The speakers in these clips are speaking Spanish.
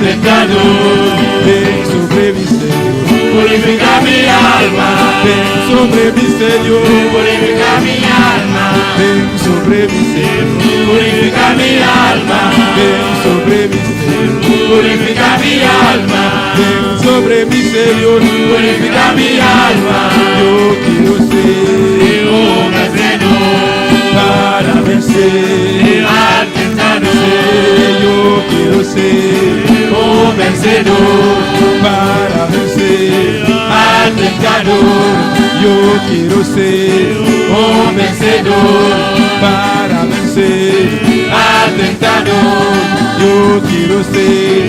tentador. Ven sobre mi Señor, Purifica mi alma. ven sobre mi Señor, Purifica mi alma. ven sobre mi Señor, Purifica mi alma. ven sobre mi Señor, Purifica mi alma. ven sobre mi Señor, Purifica mi alma. yo quiero ser Un vencedor para vencer. al tentador. Yo quiero ser Un vencedor para vencer. al tentador. Yo quiero ser Un vencedor para vencer. al tentador. Yo quiero ser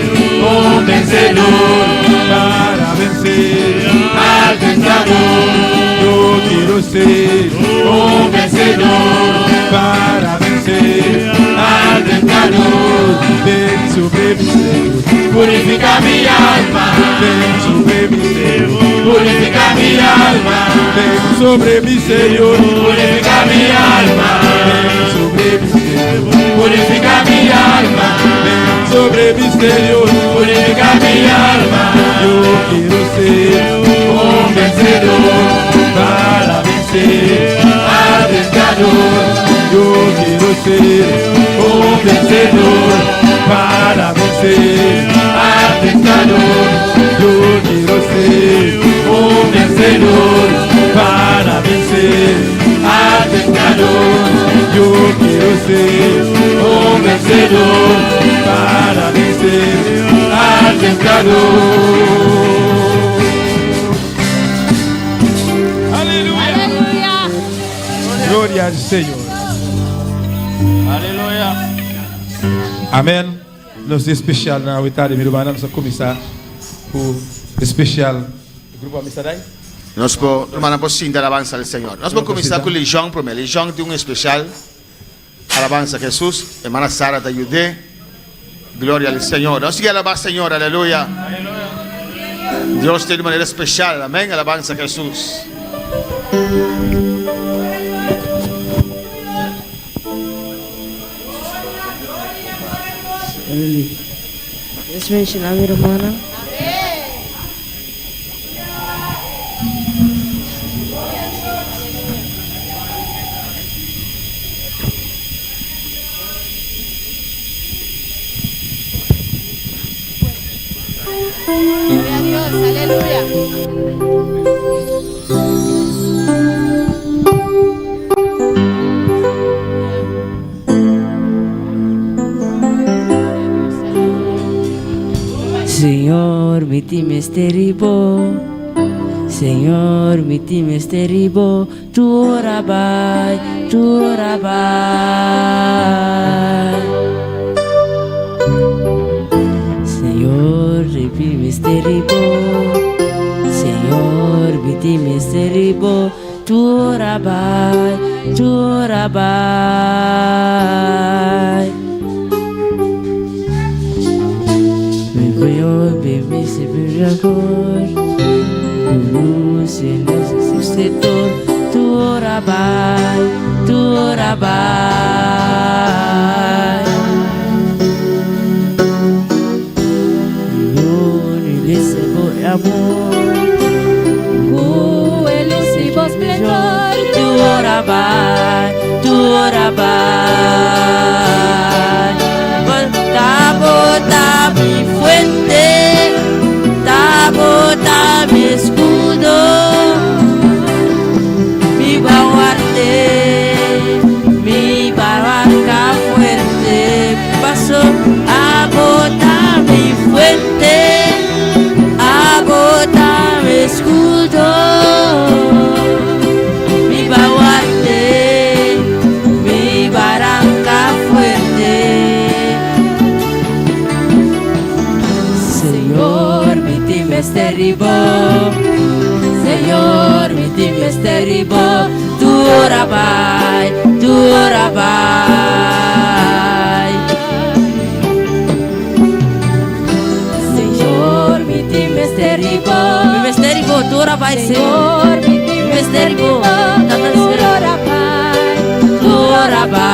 Un vencedor para vencer. al tentador. Yo quiero ser Un vencedor para vencer. al tentador. Ven sobre mi Señor, Purifica mi alma. ven sobre mi Señor, Purifica mi alma. ven sobre mi Señor, Purifica mi alma. ven sobre mi Señor, Purifica mi alma. ven sobre mi Señor. Purifica mi alma. Yo quiero ser Un vencedor para vencer. al tentador. Yo quiero ser Un vencedor para vencer. al tentador. Yo quiero ser Un vencedor para vencer. al tentador. Yo quiero ser Un vencedor para vencer. al tentador. Aleluya. Gloria al Señor. Aleluya. Amen. Nós é especial na oitava de Mirubana, nossa comissão o especial grupo Amistad. Nós podemos sim dar alabança ao Senhor. Nós vamos começar com o Legião primeiro. Legião tem um especial alabança a Jesus. Irmã Sara da Judé. Glória ao Senhor. Nós queremos alabar ao Senhor. Aleluia. Deus tem de maneira especial. Amém. Alabança a Jesus. Let's mention a little mana. Gloria a Dios, aleluya. Señor, mi time es terrible. Señor, mi time es terrible. Tu rabai, tu rabai. Señor, mi time es terrible. Señor, mi time es terrible. Tu rabai, tu rabai. Voyons bébé c'est plus d'accord. Nous c'est nécessaire tout rabai, tout rabai. Nous nous laissez pour amour. Où est le si beau splendeur. Tout rabai, tout rabai. Bota mi fuente, bota mi escudo, mi barca fuerte, paso a bota mi fuente, a bota mi escudo, mi baluarte, mi barca fuerte. Señor, mi time es terrible. Señor, mi time es terrible. Tu rabai, tu rabai. Señor, mi time es terrible. Mi es terrible, tu rabai. Señor, mi time es terrible. Tu rabai, tu rabai.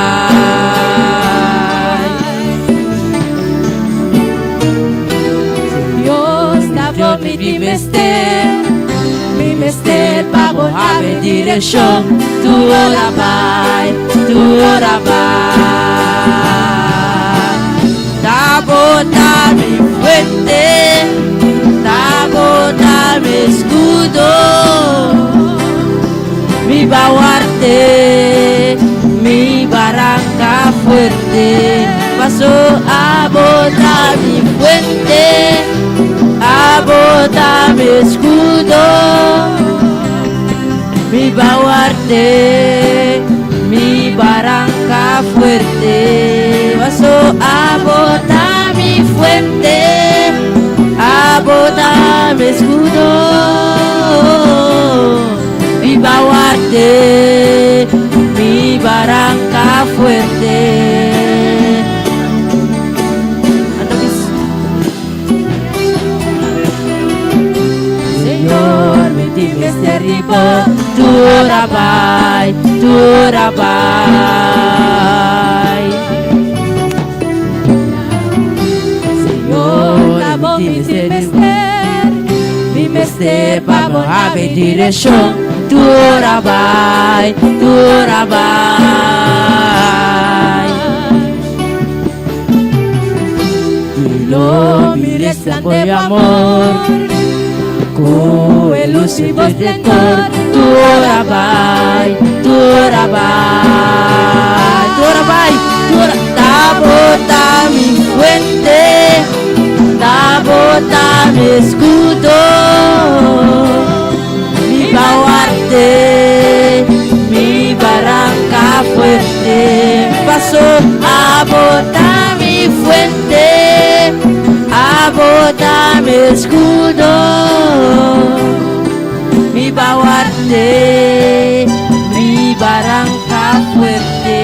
mi mister, vamos a ver dirección, tu ora vai, da bota mi fuente, da bota mi escudo, mi baluarte, mi barranca fuerte, paso a botar mi fuente, a botar mi escudo, mi baluarte, mi barranca fuerte, paso a botar mi fuente, a botar mi escudo, mi baluarte, mi barranca fuerte. Señor, mi tim es terrible, tu rabai, Señor, mi tim es terrible, mi mister, vamos a ver dirección, tu rabai, y lo mires por amor, con el lucido esplendor, tu rabai, da bota mi fuente, da bota mi escudo, mi baluarte, mi barranca fuerte, paso a botar mi fuente, a botar mi escudo, mi baluarte, mi barranca fuerte.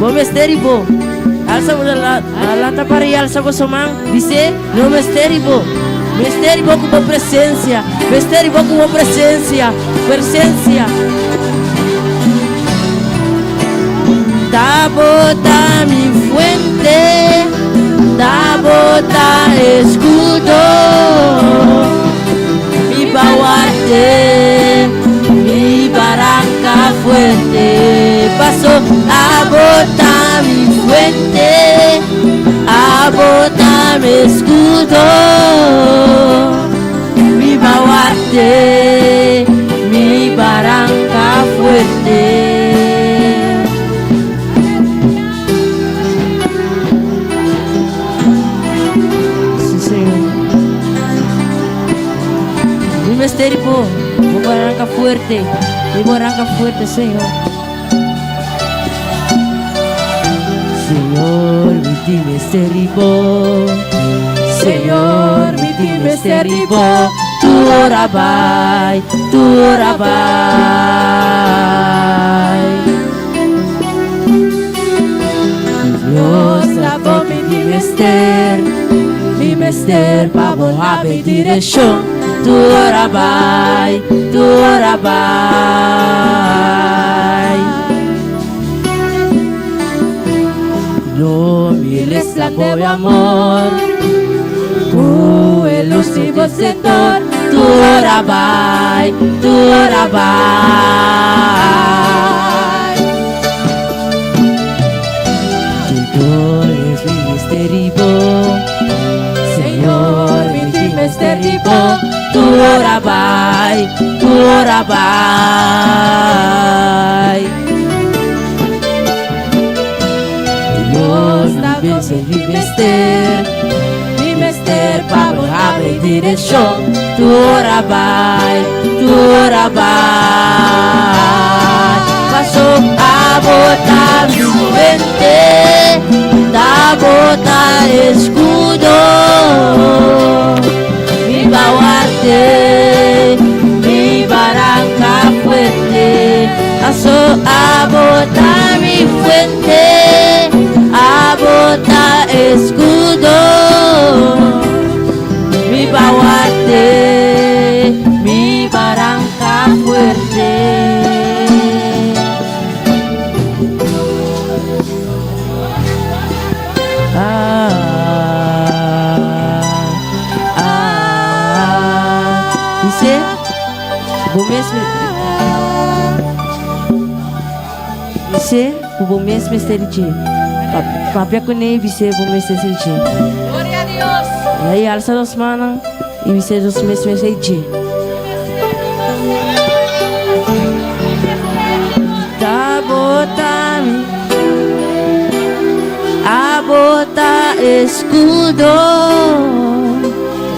Bom esteribo, alza la tapa y alza vos man, dice no me esteribo como presencia, presencia. Da bota mi fuente, da bota escudo, mi baluarte, mi barranca fuerte, paso a botar mi fuente, a botar mi escudo, mi baluarte, mi barranca fuerte. Sí, Señor. Mi misterio, mi barranca fuerte, Señor. Señor, mi tim es terrible, Señor, mi tim es terrible, tu rabai, Dios salvó mi mister, vamos a ver dirección, tu rabai. No mires la por amor, el lucido sector, tu rabai. Tu es mi misterio, Señor, mi tim es terrible, tu rabai. Dios mi mister, vamos a ver dirección, tu rabai, paso a botar mi fuente, da botar escudo, mi baluarte, mi barranca fuerte, paso a botar mi fuente, a botar escudo, mi baluarte. Você, bom mesmo. Você, bom mesmo esteriti. Papia kune você bom mesmo esteriti. Gloria a Dios. E aí alça dos manos e você dos mesmo esteriti. Tá botando a bota escudo.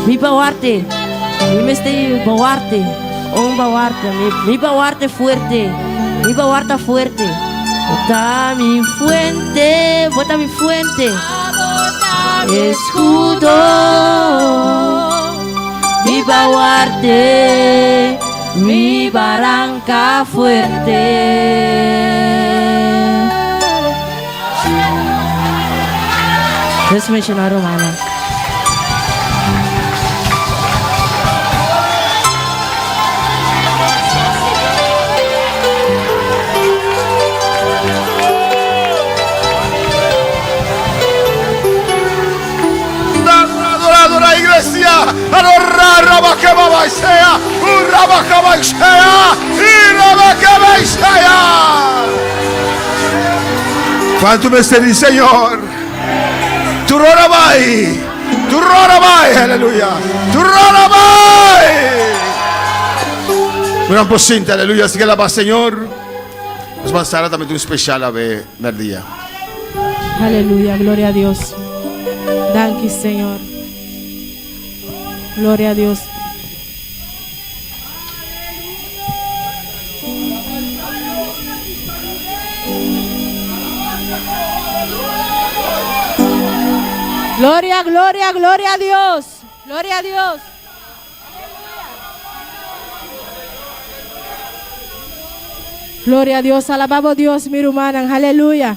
Mi baluarte, mi mesti baluarte, baluarte, mi baluarte fuerte, mi baluarte fuerte. Bota mi fuente, escudo, mi baluarte, mi barranca fuerte. Es mencionar romana. Adora iglesia, adora Rabacabaisea, Rabacabaisea, y Rabacabaisea. ¿Cuánto me serví, Señor? Tu rorabai, aleluya, tu rorabai. Una pocinta, aleluya, así que la paz, Señor. Nos va a estar también un especial a ver día. Aleluya, gloria a Dios. Danke, Señor. Gloria a Dios. Gloria, gloria, gloria a Dios. Gloria a Dios. Gloria a Dios. Alabamos a Dios, mi hermana. Aleluya.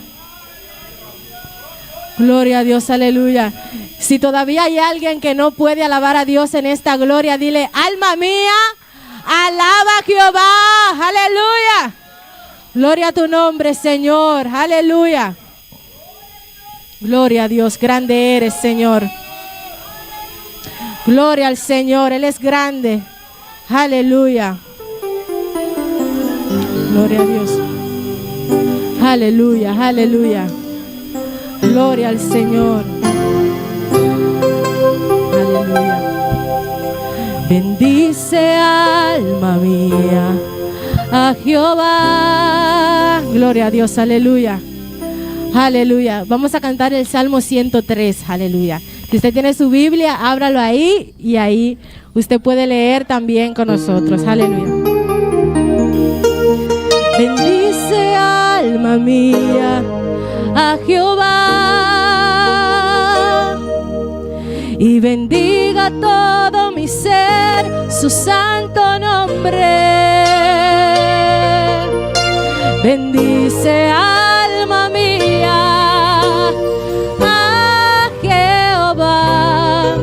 Gloria a Dios, aleluya. Si todavía hay alguien que no puede alabar a Dios en esta gloria, dile: alma mía, alaba a Jehová. Aleluya. Gloria a tu nombre, Señor. Aleluya. Gloria a Dios, grande eres, Señor. Gloria al Señor, Él es grande. Aleluya. Gloria a Dios. Aleluya, aleluya. Gloria al Señor. Aleluya. Bendice, alma mía, a Jehová. Gloria a Dios, aleluya. Aleluya. Vamos a cantar el Salmo 103, aleluya. Si usted tiene su Biblia, ábralo ahí y ahí usted puede leer también con nosotros. Aleluya. Bendice, alma mía, a Jehová, y bendiga todo mi ser su santo nombre. Bendice, alma mía, a Jehová,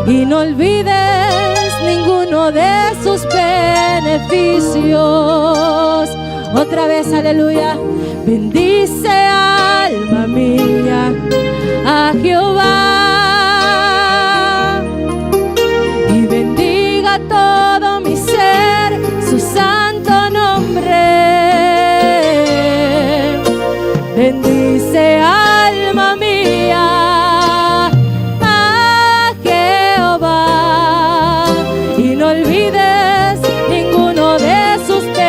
y no olvides ninguno de sus beneficios. Otra vez, aleluya. Bendice, alma mía, a Jehová, y bendiga todo mi ser su santo nombre. Bendice, alma mía, a Jehová, y no olvides ninguno de sus beneficios.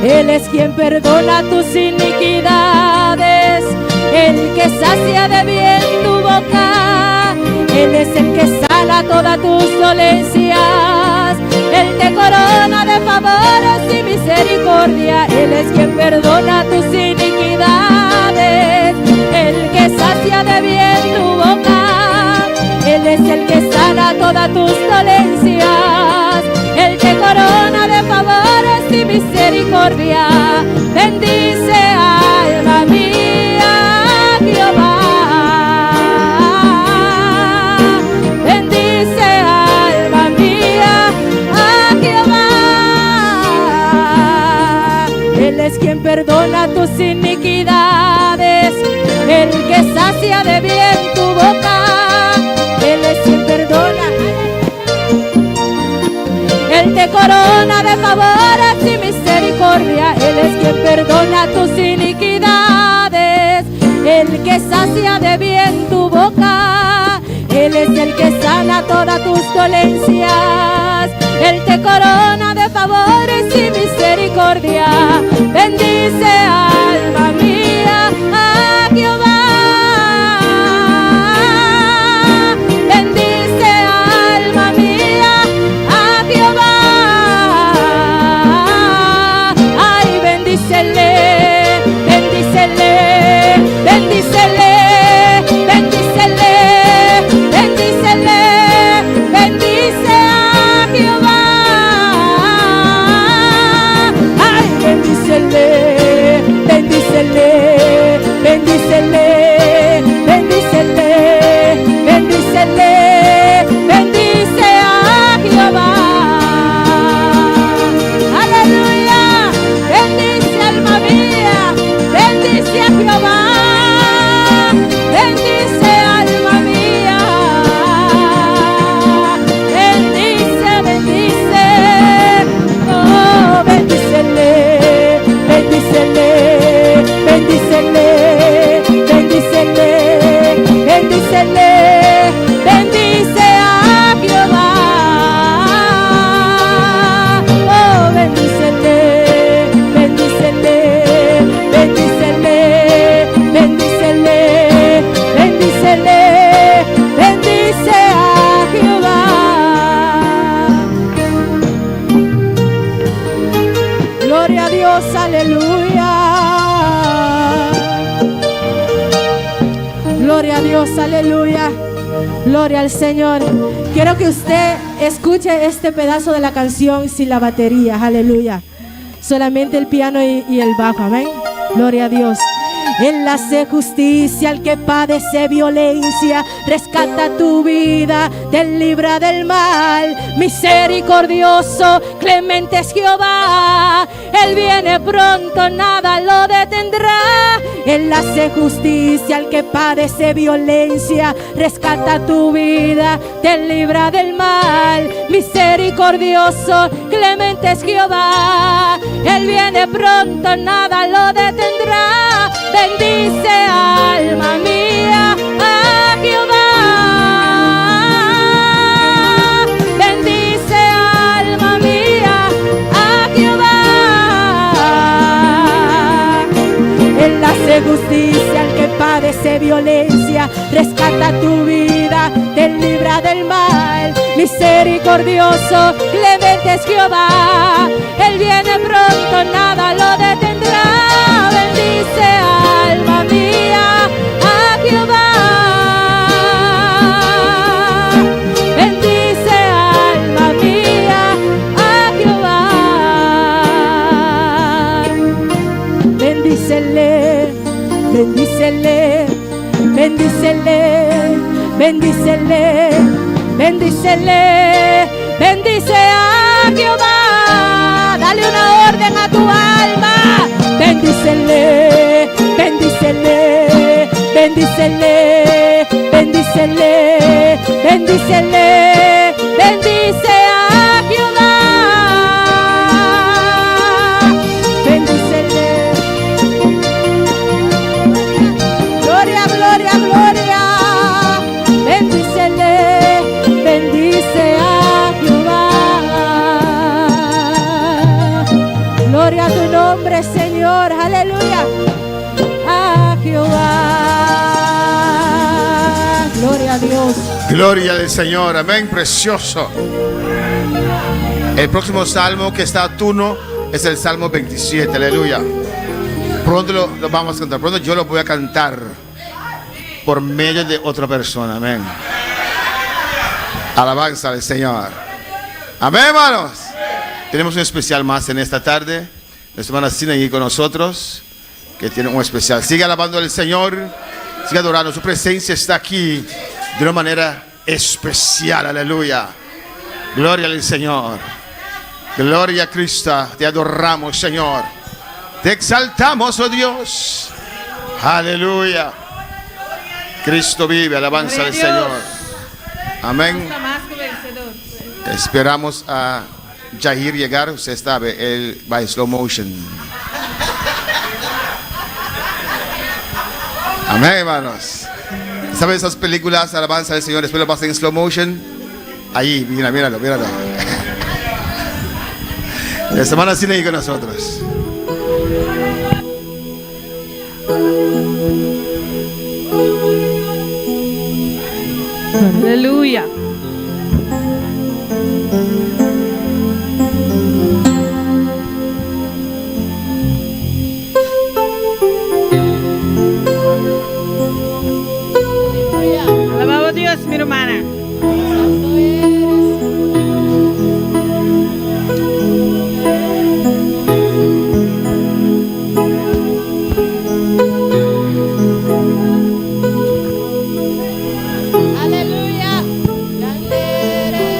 Él es quien perdona tus iniquidades, el que sacia de bien tu boca. Él es el que sana todas tus dolencias, Él te corona de favores y misericordia. Él es quien perdona tus iniquidades, el que sacia de bien tu boca. Él es el que sana todas tus dolencias, Él te corona de favores y misericordia. Bendice, alma mía, Jehová. Bendice, alma mía, a Jehová. Él es quien perdona tus iniquidades, el que sacia de bien tu boca. Él es quien perdona corona de favores y misericordia. Él es quien perdona tus iniquidades, el que sacia de bien tu boca. Él es el que sana todas tus dolencias. Él te corona de favores y misericordia. Bendice, alma mía, a Jehová. Bendice, alma mía, a Jehová. Ay, bendícele, bendícele, bendícele, bendícele, bendícele, bendice a Jehová. Ay, bendícele, bendícele, bendícele, bendícele, bendícele, bendice a Jehová. Aleluya, bendice alma mía, bendice a Jehová. Bendice alma mía, bendice, bendice, oh, bendícele, bendícele, bendícele, bendícele, bendícele, bendice a Jehová. Oh, bendícele, bendícele, bendícele, bendícele, bendícele, bendice a Jehová. Gloria a Dios, aleluya. Gloria a Dios, aleluya. Gloria al Señor. Quiero que usted escuche este pedazo de la canción sin la batería, aleluya. Solamente el piano y el bajo, amén. Gloria a Dios. Él hace justicia al que padece violencia, rescata tu vida, te libra del mal. Misericordioso, clemente es Jehová, Él viene pronto, nada lo detendrá. Él hace justicia al que padece violencia, rescata tu vida, te libra del mal. Misericordioso, clemente es Jehová, Él viene pronto, nada lo detendrá. Bendice, alma mía, a Jehová. Bendice, alma mía, a Jehová. Él hace justicia al que padece violencia, rescata tu vida, te libra del mal. Misericordioso, clemente es Jehová, Él viene pronto, nada lo detendrá. Bendice, alma mía, a Jehová. Bendice, alma mía, a Jehová. Bendícele, bendícele, bendícele, bendícele, bendícele, bendice a Jehová. Dale una orden a tu alma. Bendícele, bendícele, bendícele, bendícele, bendícele, bendice a Jehová. Bendícele. Gloria, gloria, gloria. Bendícele, bendice a Jehová. Gloria a tu nombre, Señor, aleluya. A Jehová. Gloria a Dios. Gloria al Señor, amén, precioso. El próximo salmo que está a turno es el Salmo 27, aleluya. Pronto lo vamos a cantar, pronto yo lo voy a cantar por medio de otra persona, amén. Alabanza al Señor. Amén, hermanos. Tenemos un especial más en esta tarde. Nuestra hermana Sina aquí con nosotros, que tiene un especial. Sigue alabando al Señor, sigue adorando. Su presencia está aquí de una manera especial, aleluya. Gloria al Señor. Gloria a Cristo. Te adoramos, Señor. Te exaltamos, oh Dios. Aleluya. Cristo vive, alabanza al Señor. Amén. Esperamos a Jahir llegar, usted sabe, él va en slow motion. Amén, hermanos. ¿Saben esas películas, alabanza del Señor, después lo pasan en slow motion? Ahí, míralo. La semana sigue ahí con nosotros. Aleluya. Alabado a Dios, mi hermana. Aleluya. Grande eres.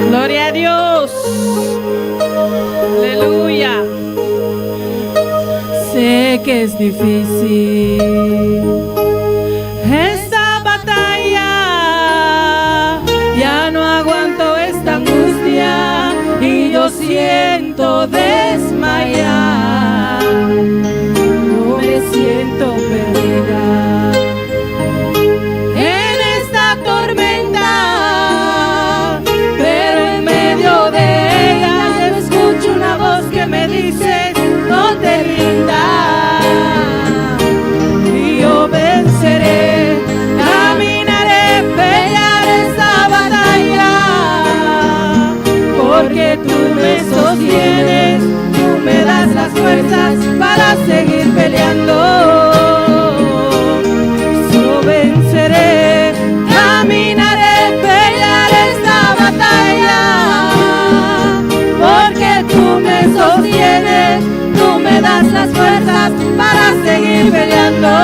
Gloria a Dios. Aleluya. Sé que es difícil esta batalla. Ya no aguanto esta angustia y yo siento desmayar. Yo me siento perdida en esta tormenta, pero en medio de ella yo escucho una voz que me dice: no te rindas. Y yo venceré, caminaré, pelearé esta batalla, porque tú me sostienes, tú me das las fuerzas para seguir peleando. Yo venceré, caminaré, pelearé esta batalla, porque tú me sostienes, tú me das las fuerzas para seguir peleando.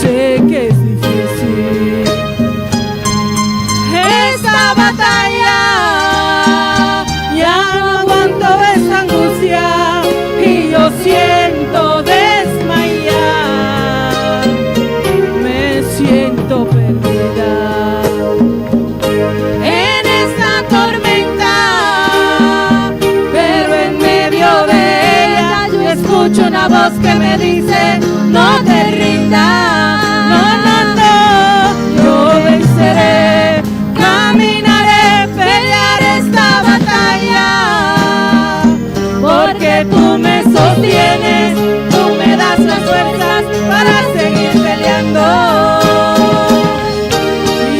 Sé que es difícil esta batalla, ya no aguanto esta angustia y yo siento desmayar. Me siento perdida en esta tormenta, pero en medio de ella yo escucho una voz que me dice: no te rindas, no, yo venceré, caminaré, pelearé esta batalla, porque tú me sostienes, tú me das las fuerzas para seguir peleando.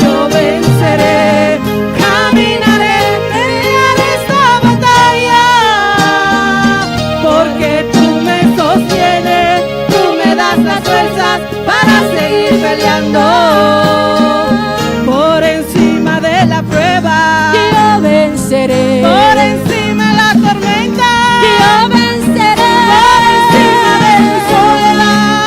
Yo venceré, caminaré, pelearé esta batalla, porque tú me sostienes, tú me das las fuerzas para seguir peleando. Por encima de la prueba, yo venceré. Por encima de la tormenta, yo venceré. Por encima de mi soledad,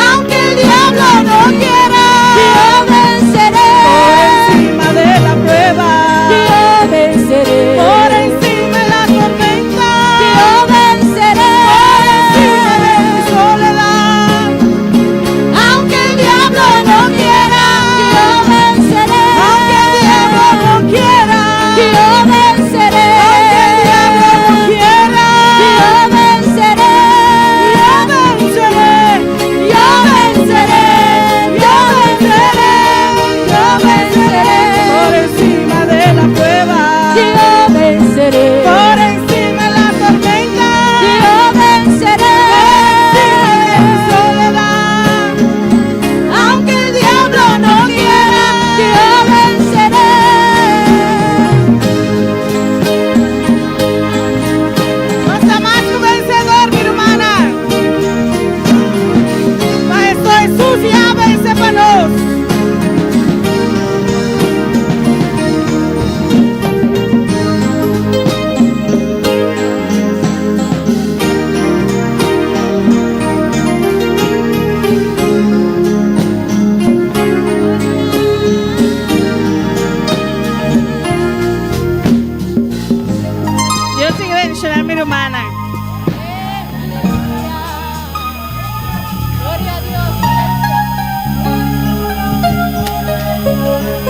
aunque el diablo no quiera, yo venceré. Por encima de la prueba, yo venceré. Por encima de la tormenta, yo venceré. Por encima de mi soledad, aunque el diablo no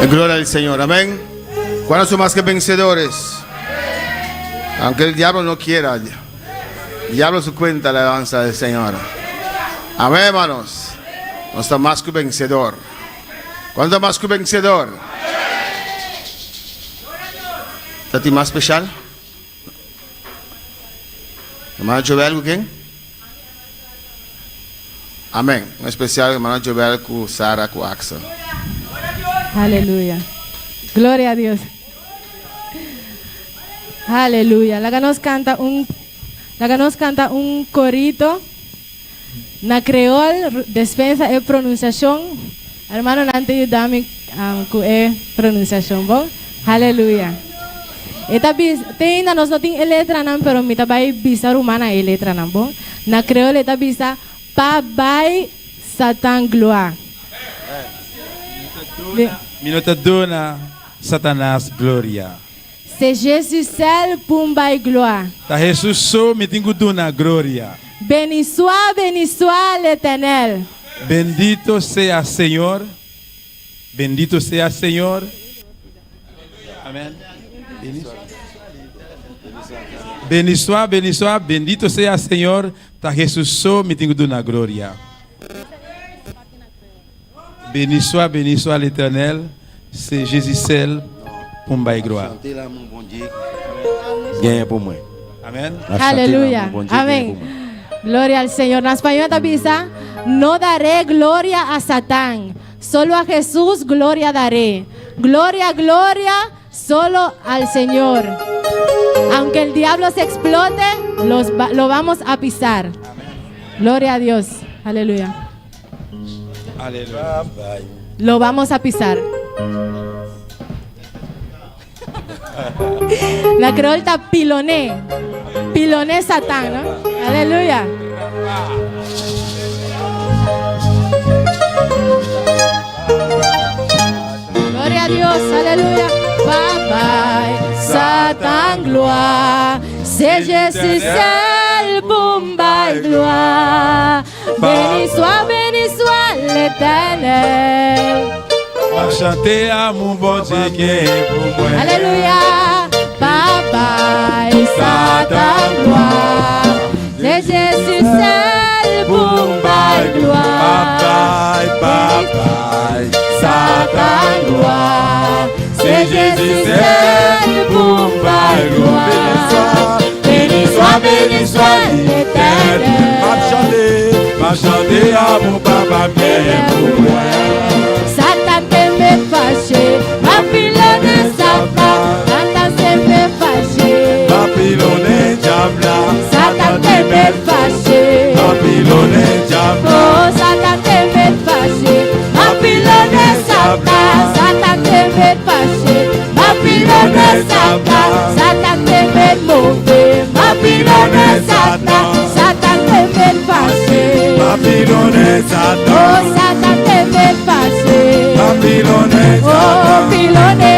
Gloria al Señor, amén. ¿Cuántos son más que vencedores? Aunque el diablo no quiera, el diablo su cuenta la alabanza del Señor. Amén, hermanos. No está más que vencedor. ¿Cuánto más que vencedor? ¿Está ti más especial? Hermano Joel, ¿con quién? Amén. Un especial hermano Joel con Sara, con Axel. Aleluya. Gloria a Dios. Aleluya. La que nos canta un corito na creol despensa e pronunciación. Hermano, nante ayudame con pronunciación, ¿bon? Aleluya. Esta ainda nós não tem letra não, pero mita vai bisa rumana e letra não, bom? Na creole esta bisa pa bai satan gloire. Minuta dona Satanás glória. C'est Jésus seul pour bai gloire. Ta Jesus so me tengo dona glória. Béni soit l'Éternel. Bendito sea Señor. Bendito sea Señor. Amén. Bendito sea Señor. Ta Jesus so me tengo dona glória. Béni soit l'Éternel. C'est Jésus seul pour me gloire. Ganha por mãe. Amén. Aleluya. Amén. Gloria al Señor. En español avisa, no daré gloria a Satán, solo a Jesús gloria daré. Gloria, gloria, solo al Señor. Aunque el diablo se explote, lo vamos a pisar. Gloria a Dios. Aleluya. Aleluya. Lo vamos a pisar. La creolta piloné Satán, ¿no? Aleluya. Gloria a Dios, aleluya. Bye bye, Satan, gloire. C'est Jésus seul, boum, bye, gloire. Béni soit l'Éternel. Va chanter à mon bon Dieu qui est pour moi. Alléluia. Bye bye, Satan, gloire. C'est Jésus seul, boum, bye, gloire. Bye, Satan, gloire. C'est Jésus seul, boum, bye, gloire. Béni soit l'Éternel. Va chanter à mon papa qui est pour moi. Satan te me fâché, Babylone Satan, Satan se me fâché. Babylone diabla, Satan te me fâché. Babylone diabla, Oh, Satan te me fâché, Babylone Satan, Satan te me fâché. Babylone Satan, Satan te me mauvais. Babylone Satan, Satan te me fâché. Babylone Satan, Oh, Satan te me fâché. Babylone Oh, piloné,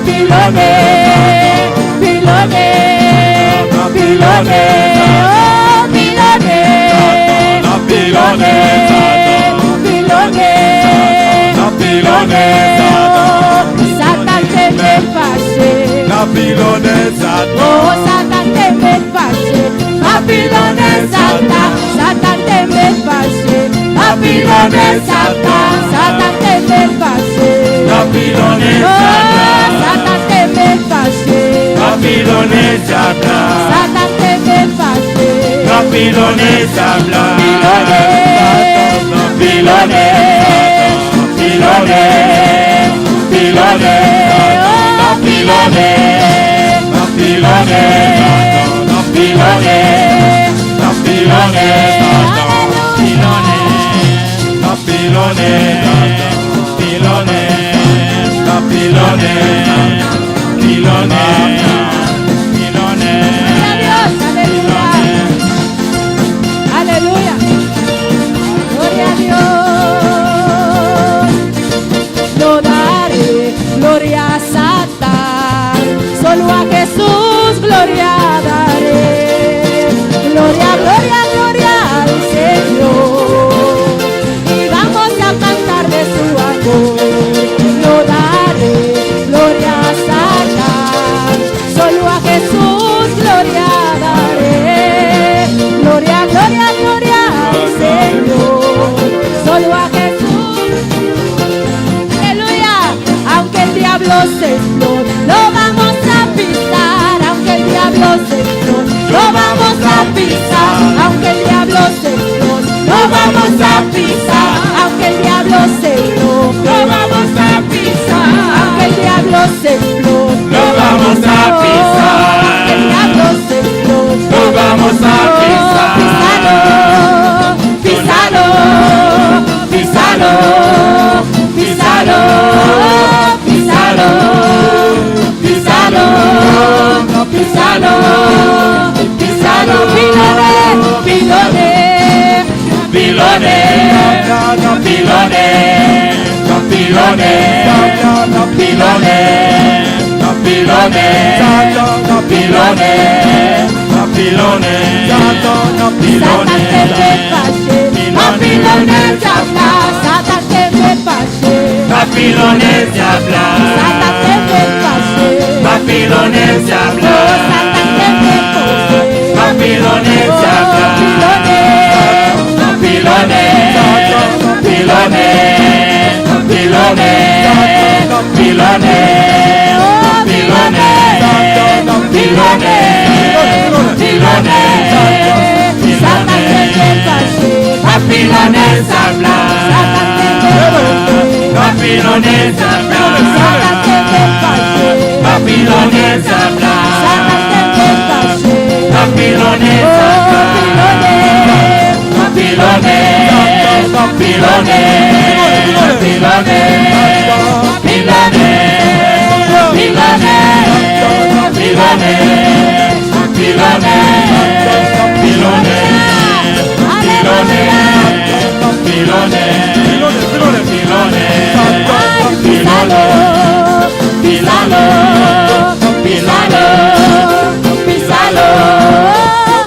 piloné, piloné, piloné, oh, piloné, piloné, piloné, piloné, oh, Satan te me fâché. Babylone Satan, Oh, Satan te me fâché. Babylone Satan, Satan te me fâché. Babylone Satan, Satan te me fâché. Babylone Oh, Satan te me fâché. Babylone Satan, Satan te me fâché. Babylone Satan, Pilone, pilone, pilone, oh, pilone, pilone, pilone, pilone, aleluya, gloria a Dios, no daré gloria a Satán, solo a Jesús gloria daré, gloria, gloria, gloria al Señor, y vamos a cantar de su amor, se enoje, lo vamos a pisar. aunque el diablo se explote, Lo vamos a pisar. aunque el diablo se explote, Lo vamos a pisar. Písalo, písalo, písalo, písalo, písalo, písalo, písalo, písalo, pilone, pilone. Pilone, pilone, pilone, pilone, pilone, pilone, pilone, Satan que me pache, Babilones de hablar, Satan que me pache, Babilones de hablar, Satan que me pache, Babilones de hablar, Satan que me pose, Babilones de hablar, Pilone, Pilone, pilone, pilone, pilone, pilone, pilone, pilone, Satan que me pache, Babilones habla, Satan que me pose, Babilones habla, Satan que me pache, Babilones habla, Satan que me pache, Babilones habla, Pilone, pilone, pilone, pilone, pilone, pilone, pilone, pilone, pilone, pilone, Písalo, písalo, písalo, písalo.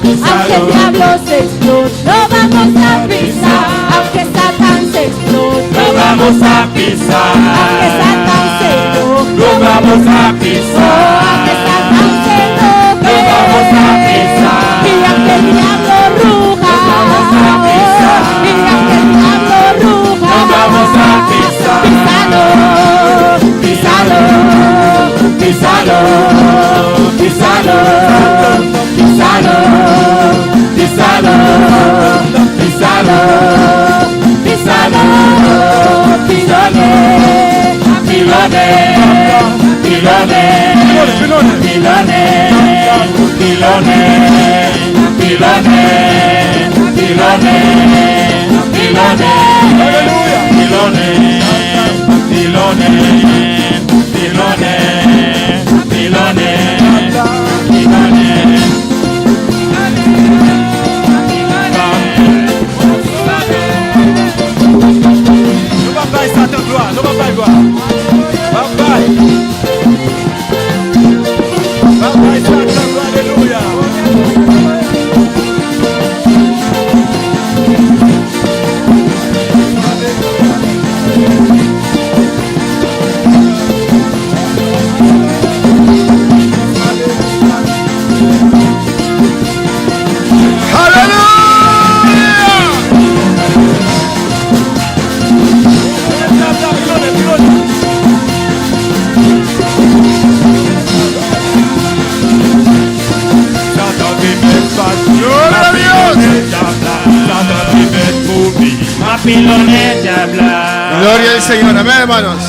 Aunque el diablo se explote, lo vamos a pisar. Aunque Satan se explote, lo vamos a pisar, aunque Satan se enoje, lo vamos a pisar, aunque Satan se enoje, lo vamos a pisar, y aunque el diablo ruja, lo vamos a pisar, y aunque el diablo ruja, lo vamos a pisar, písalo, písalo, písalo, písalo, písalo, písalo, písalo, písalo, pilone, pilone, pilone, pilone, pilone, pilone, pilone, pilone, aleluya, pilone, pilone, pilone, pilone, pilone. No papai, gloire. Papai. Papai, Satan, alléluia. Gloria al Señor, amén, hermanos.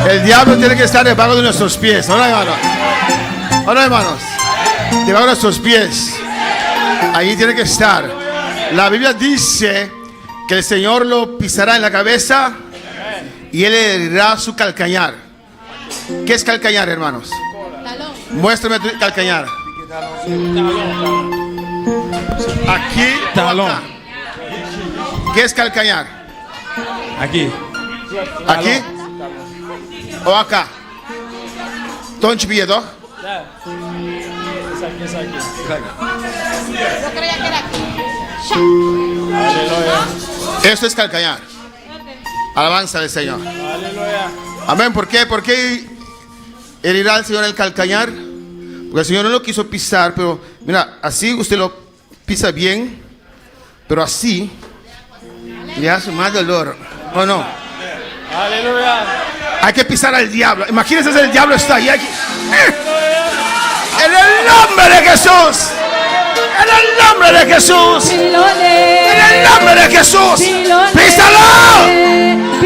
El diablo tiene que estar debajo de nuestros pies, ¿no, hermanos? ¿No, hermanos? Debajo de nuestros pies. Ahí tiene que estar. La Biblia dice que el Señor lo pisará en la cabeza y él le herirá su calcañar. ¿Qué es calcañar, hermanos? Muéstrame tu calcañar. Aquí, Talón. acá. ¿Qué es calcañar? Aquí. ¿Aquí? ¿O acá? ¿Tonchi Pieto? Esto es calcañar. Alabanza del Señor. Amén. ¿Por qué? ¿Por qué herirá al Señor el calcañar? Porque el Señor no lo quiso pisar, pero mira, así usted lo pisa bien, pero así le hace más dolor. ¿O no? Aleluya. Hay que pisar al diablo. Imagínense si el diablo está ahí. En el nombre de Jesús. En el nombre de Jesús. En el nombre de Jesús. Písalo.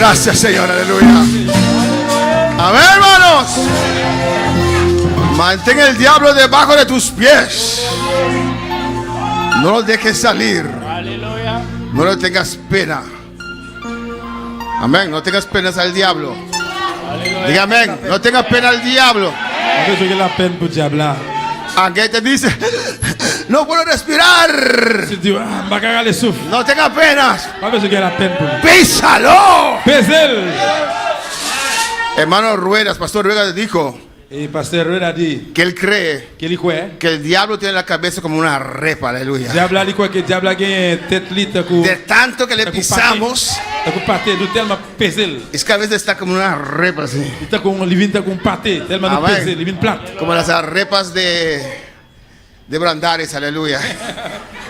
Gracias, Señor, aleluya. Amén, hermanos. Mantén el diablo debajo de tus pies. No lo dejes salir. Aleluya. No le tengas pena. Amén. No tengas penas al diablo. Diga amén. No tengas pena al diablo. A veces que la peine pour diable là. Aunque te dice, no puedo respirar. Si tu ah, va cagar le souffle. No tengas penas. A veces que la peine pour. Písalo. Pèse-le. Hermano Ruedas, Pastor Ruedas dijo Et pasteur Red a dit que él cree qu'il y croit. que el diablo tiene la cabeza como una repa. Aleluya. Diable a dit quoi que diable a gagné tête litre coup. De tanto que le pisamos, Ta coup pâté, nous tellement pèse-le. es que a veces está como una repa así. Il t'a qu'on livin ta qu'on pâté, tellement nous Amen. pèse, livin plate. Como las repas de Brandares, aleluya.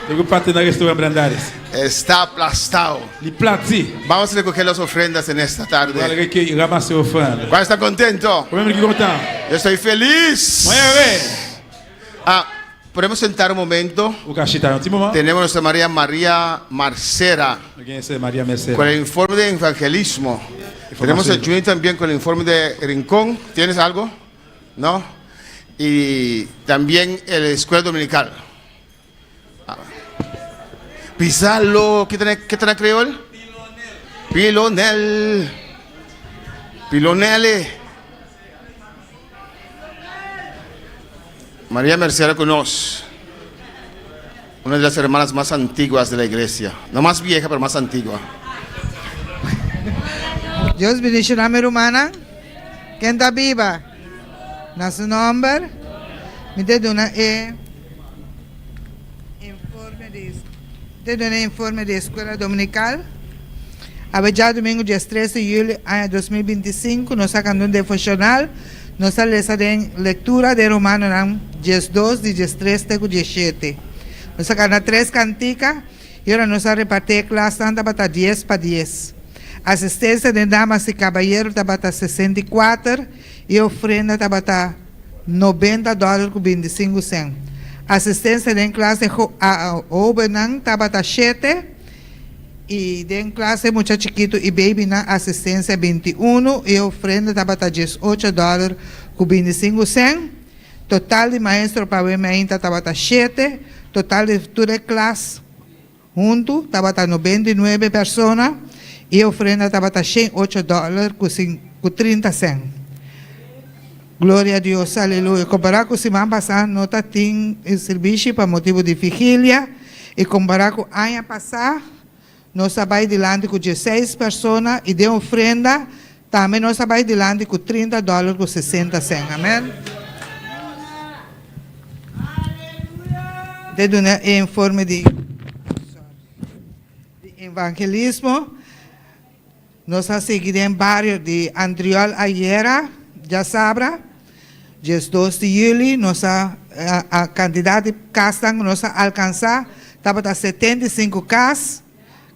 Le coup pâté dans le restaurant Brandares. Está aplastado. Li plati. Vamos a recoger las ofrendas en esta Pour aller tarde. recueillir, ramasser offrande. ¿Cuál está contento? Combien qui content? Yo estoy feliz. Moi ouais. Ah, podemos sentar un momento. Ou cachita un petit moment. Tenemos a nuestra María Marcera Again, c'est Maria Merced. con el informe de evangelismo. Tenemos a Juni también con el informe de Rincón. ¿Tienes algo? ¿No? Y también la escuela dominical. Pizarro, ¿qué tiene creol? Pilonel. Pilonele. María Merced con nosotros. Una de las hermanas más antiguas de la iglesia. No más vieja, pero más antigua. Dios bendiga a mi hermana. ¿Quién está viva? ¿No su nombre? Me te da informe de escuela dominical. A ya domingo, dia 13 de julho de 2025, nós sacamos um devocional. Nós lemos a leitura de Romanos, dias 2, dias 3 até o dia 7. Nós sacamos 3 canticas e agora nós repartimos a classe para 10 para 10. Assistência de damas e caballeros está 64 e ofrenda está $90 com 25 centavos. Assistência de classe Obenan está 7 e de classe muito chiquito e baby na assistência 21 e ofrenda está $18 com 25 centavos. Total de maestro para o ainda está 7. Total de toda a classe junto está 99 pessoas e ofrenda está $108 com 30 centavos. Glória a Deus, aleluia. Comparar com o semana passada, nós tínhamos serviço para motivo de vigília. E comparar com o ano passado, nós trabalhamos delante com 16 pessoas e de ofrenda, também nós trabalhamos delante com $30 com 60 centavos. Amém? De um informe de evangelismo, nós seguimos em barrio de Andriol Ayera, já sabe. Dia 2 de julho, nossa a quantidade de casas nós alcançar estava 75 casas.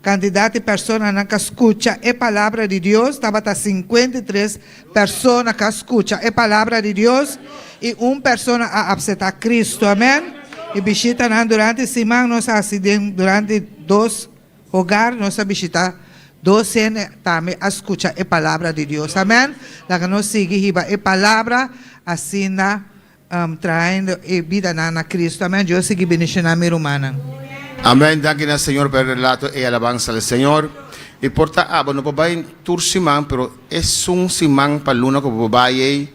Quantidade de pessoas que escutam a palavra de Deus estava 53 pessoas que escutam a palavra de Deus e uma pessoa a aceitar Cristo. Amém? E visita durante a semana, nós assistimos durante 2 hogares, nós visitamos 12 também a escutar a palavra de Deus. Amém? Lá que nós seguimos a palavra, assim, trazendo a vida na Cristo. Amém? Deus siga bendicionando a minha irmã. Amén. Gracias, Señor, por el relato y alabanza del Señor. Y por tanto, no puedo ir tur simán, pero es un simán para luna que puedo ir.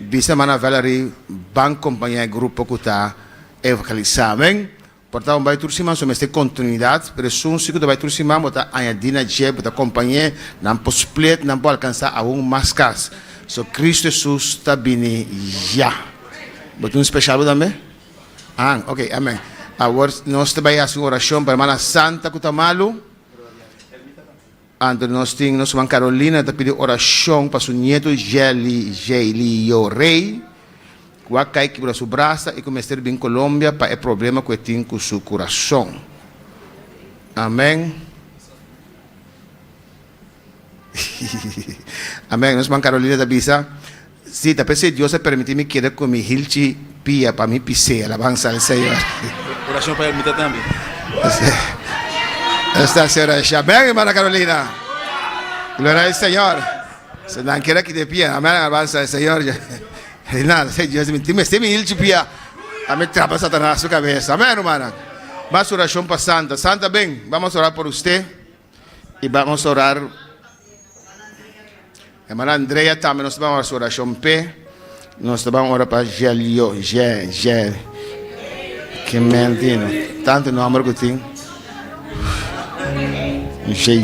Visa mana Valerie, ban compañía de grupo que está evangelizado. Amén. Por tanto, vai tur simán, so esta continuidade, pero es un ciclo de vai tur simán, bota añadir a je, bota compañía, não po split, não po alcançar aún más cas. So Cristo Jesús está bini ya. Bota un especial também? Ah, ok, amén. Agora nós também fazemos uma oração para a irmã Santa Cutamalo. Antes nós temos nossa irmã Carolina, que pede oração para seu neto Gelio Rei. Que cai para sua braça e começar bem em Colômbia para o problema que tem com seu coração. Amém. Amém. Nossa irmã Carolina da Bisa. Sí, tal vez Dios se permite me quedar con mi hilchi pía para mi pisea, alabanza al Señor. Oración para el mitad también. Esta señora Amén, hermana Carolina. Gloria al Señor. Se dan quiera que de pie. Amén. Alabanza al Señor. Nada, Dios me esté mi ilchi pia. Amén. Trapa Satanás su cabeza. Amén, hermana. Más oración para Santa. Santa, ven. Vamos a orar por usted. Y vamos a orar. Hermana Andrea también nos vamos a hacer oración P. Nos vamos a orar para Gelio. Gel. Que mentira. Tanto nombre que tengo. J.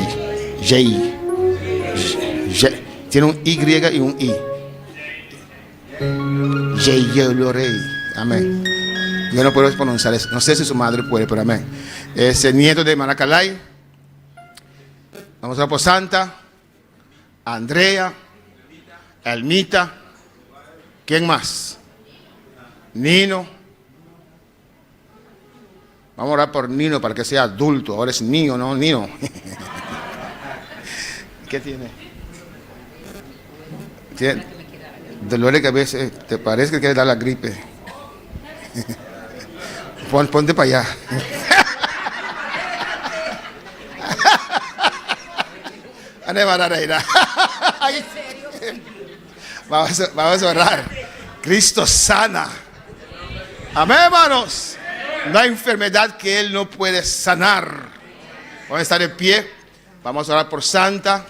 Tiene un Y y un I. J. Amén. Yo no puedo pronunciar eso. No sé si su madre puede, pero amén. Es el nieto de Maracalay. Vamos a orar por Santa, Andrea, Elmita. ¿Quién más? Nino. Vamos a orar por Nino para que sea adulto. Ahora es niño, no Nino. ¿Qué tiene? Tiene dolor de cabeza. ¿Te parece que quiere dar la gripe? Ponte para allá. Vamos a orar. Cristo sana. Amén, hermanos. No hay enfermedad que Él no puede sanar. Vamos a estar de pie. Vamos a orar por Santa.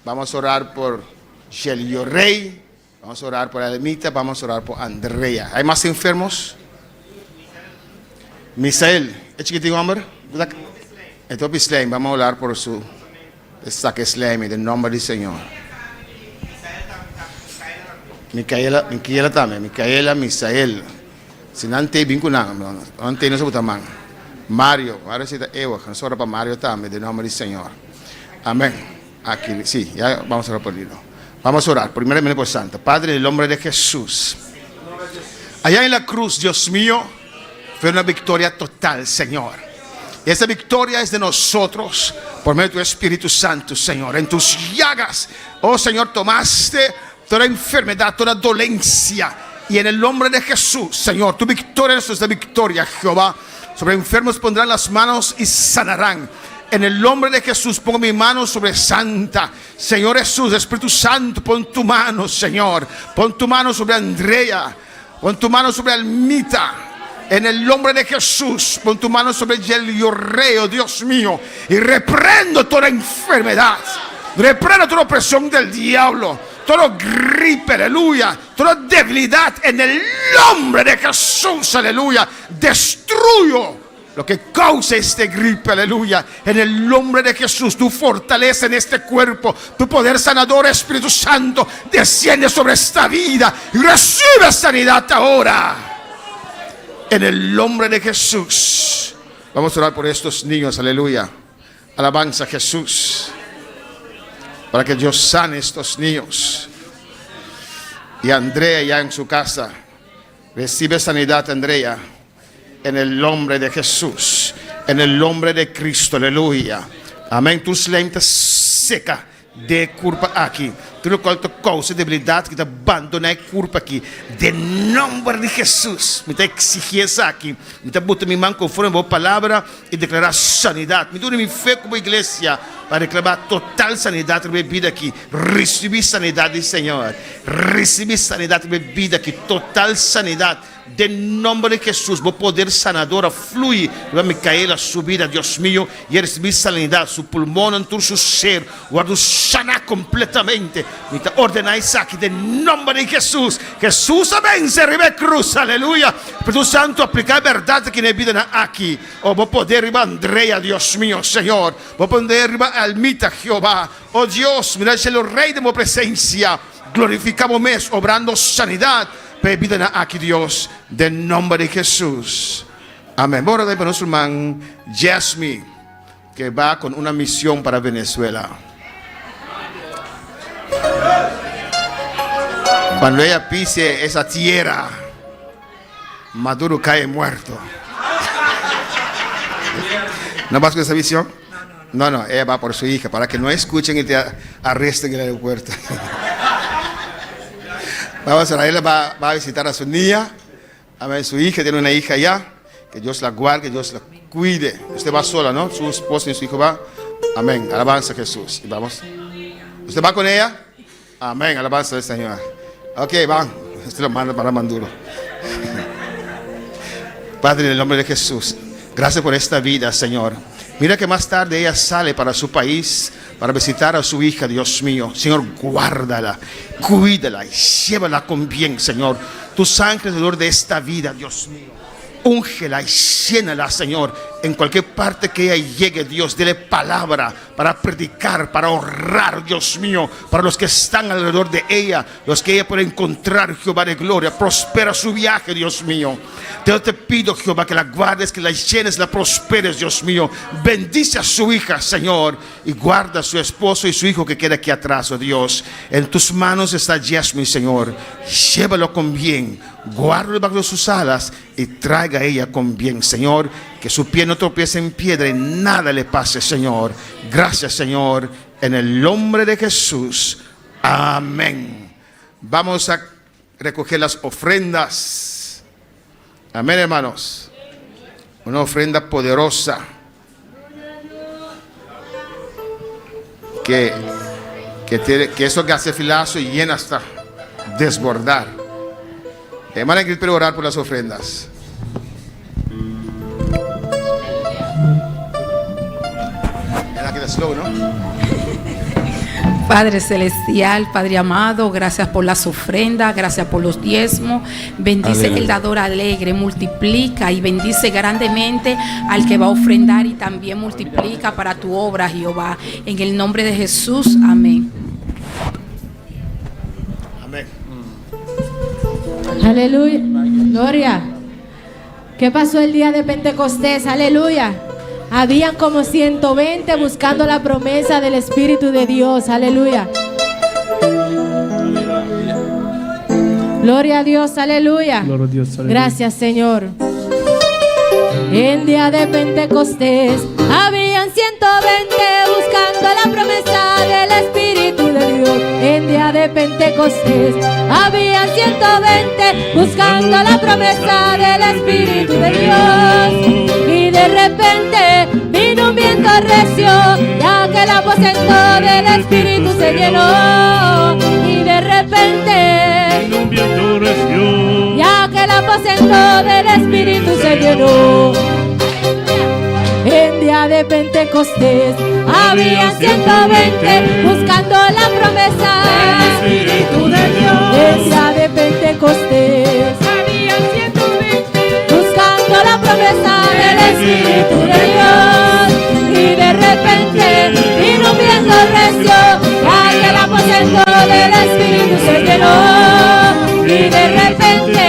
Vamos a orar por Gelio Rey. Vamos a orar por Almita. Vamos a orar por Andrea. ¿Hay más enfermos? Misael. ¿Es chiquitín, hombre? Entonces, vamos a orar por su saque Islam en el nombre del Señor. Micaela también. Misael. Si no te vinculan, no te no se puede man. Mario, ahora sí está Ewa, nos ora para Mario también, en nombre del Señor. Amén. Aquí, sí, ya vamos a orar por Lilo. Vamos a orar, primeramente por Santa. Padre, en el nombre de Jesús. Allá en la cruz, Dios mío, fue una victoria total, Señor. Y esa victoria es de nosotros, por medio de tu Espíritu Santo, Señor. En tus llagas, oh Señor, tomaste toda enfermedad, toda dolencia. Y en el nombre de Jesús, Señor, tu victoria es la victoria, Jehová. Sobre enfermos pondrán las manos y sanarán. En el nombre de Jesús pongo mi mano sobre Santa. Señor Jesús, Espíritu Santo, pon tu mano, Señor. Pon tu mano sobre Andrea. Pon tu mano sobre Almita. En el nombre de Jesús, pon tu mano sobre Gelio Rey, Dios mío. Y reprendo toda enfermedad. Reprendo toda opresión del diablo. Toda gripe, aleluya, toda debilidad en el nombre de Jesús, aleluya. Destruyo lo que causa este gripe, aleluya. En el nombre de Jesús, tu fortaleza en este cuerpo, tu poder sanador, Espíritu Santo, desciende sobre esta vida y recibe sanidad ahora. En el nombre de Jesús. Vamos a orar por estos niños, aleluya. Alabanza a Jesús. Para que Dios sane estos niños. Y Andrea ya en su casa. Recibe sanidad, Andrea. En el nombre de Jesús. En el nombre de Cristo, aleluya. Amén. Tus lentes seca de culpa aqui. Tudo qual te causa debilidade que te abandona a culpa aqui. De nome de Jesus. Me te exigir isso aqui. Me te botar minha mão conforme a palavra e declarar sanidade. Me dou minha fé como igreja para declarar total sanidade na minha vida aqui. Recebi sanidade, Senhor. Recebi sanidade na minha vida aqui. Total sanidade. De nome de Jesus, o poder sanador flui. Vai me cair a subida, Deus meu, e receber sanidade, seu pulmão, em todo o seu ser, guardo sanar completamente. Me ordenar isso aqui, de nome de Jesus. Jesus, amém, se ribe cruz, aleluia. Espírito Santo, aplicar a verdade que na vida aqui. Oh, vou poder riba Andrea, Deus meu, Senhor. Vou poder riba Almita, Jeová. Oh, Deus, mira, é o Rei de minha presença. Glorificamos mês, obrando sanidade. Vida aqui, Deus, de nome de Jesus. Amém. Bora dar para nosso irmão Jasmine, que vai com uma missão para Venezuela. Quando ela pise essa terra, Maduro cae muerto. ¿No vas con esa visión? No, ella va por su hija, para que no escuchen y te arresten en el aeropuerto. Vamos a orar, ella va a visitar a su niña, a su hija, tiene una hija allá, que Dios la guarde, que Dios la cuide. Usted va sola, ¿no? Su esposo y su hijo va. Amén, alabanza a Jesús. Y vamos. ¿Usted va con ella? Amén, alabanza al Señor. Ok, van. Esto lo manda para Manduro. Padre, en el nombre de Jesús, gracias por esta vida, Señor. Mira que más tarde ella sale para su país, para visitar a su hija, Dios mío. Señor, guárdala, cuídala y llévala con bien, Señor. Tus ángeles alrededor de esta vida, Dios mío. Úngela y llénala, Señor, en cualquier parte que ella llegue, Dios. Dele palabra para predicar, para orar, Dios mío, para los que están alrededor de ella, los que ella puede encontrar, Jehová de gloria. Prospera su viaje, Dios mío. Yo te pido, Jehová, que la guardes, que la llenes, la prosperes, Dios mío. Bendice a su hija, Señor, y guarda a su esposo y su hijo que queda aquí atrás, oh Dios. En tus manos está Jasmine, Señor. Llévalo con bien, guárdalo bajo sus alas y traiga a ella con bien, Señor. Que su pie no tropiece en piedra y nada le pase, Señor. Gracias, Señor, en el nombre de Jesús. Amén. Vamos a recoger las ofrendas. Amén, hermanos. Una ofrenda poderosa que eso que hace filazo y llena hasta desbordar. Hermana Ingrid, quiero orar por las ofrendas. Slow, ¿no? Padre celestial, Padre amado, gracias por las ofrendas, gracias por los diezmos. Bendice el dador alegre, multiplica y bendice grandemente al que va a ofrendar y también multiplica para tu obra, Jehová. En el nombre de Jesús, amén. Amén. Aleluya. Gloria. ¿Qué pasó el día de Pentecostés? Aleluya. Habían como 120 buscando la promesa del Espíritu de Dios. Aleluya. Gloria a Dios. Aleluya. Gracias, Señor. El día de Pentecostés habían 120 buscando la promesa del Espíritu de Dios. El día de Pentecostés habían 120 buscando la promesa del Espíritu de Dios. Y de repente vino un viento recio, ya que el aposento del Espíritu se llenó. Y de repente vino un viento recio, ya que el aposento del Espíritu se llenó. El día de Pentecostés había 120 buscando la promesa del Espíritu de Dios. El día de Pentecostés había 120 buscando la promesa del Espíritu de Dios. Y de repente vino un viento recio, ya que el aposento del Espíritu se llenó. Y de repente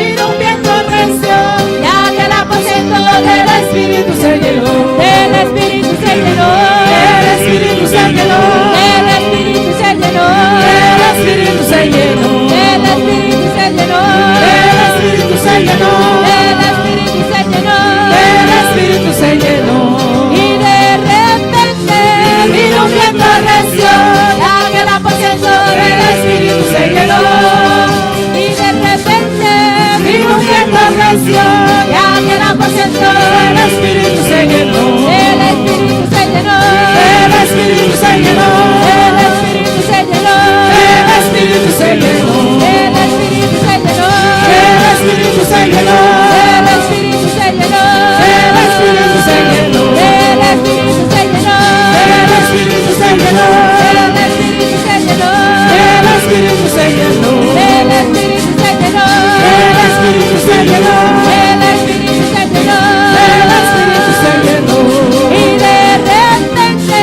vino un viento recio, ya que el aposento del Espíritu se llenó. Del Espíritu se llenó. Del Espíritu se llenó. Del Espíritu se llenó. Del Espíritu se llenó. Del Espíritu se llenó. Del Espíritu se llenó. Del Espíritu se llenó. Del Espíritu se llenó. Y de repente vino un viento recio, ya que el aposento del Espíritu se llenó. Y de repente vino un viento recio, ya que el aposento del Espíritu se llenó. El Espíritu se llenó. El Espíritu se llenó. El Espíritu se llenó. El Espíritu se llenó. El Espíritu se llenó. El Espíritu se llenó. El Espíritu se llenó. El Espíritu se llenó. El Espíritu se llenó. El Espíritu se llenó. El Espíritu se llenó. El Espíritu se llenó. El Espíritu se llenó. El Espíritu se llenó. El Espíritu se llenó. El Espíritu se llenó. Y de repente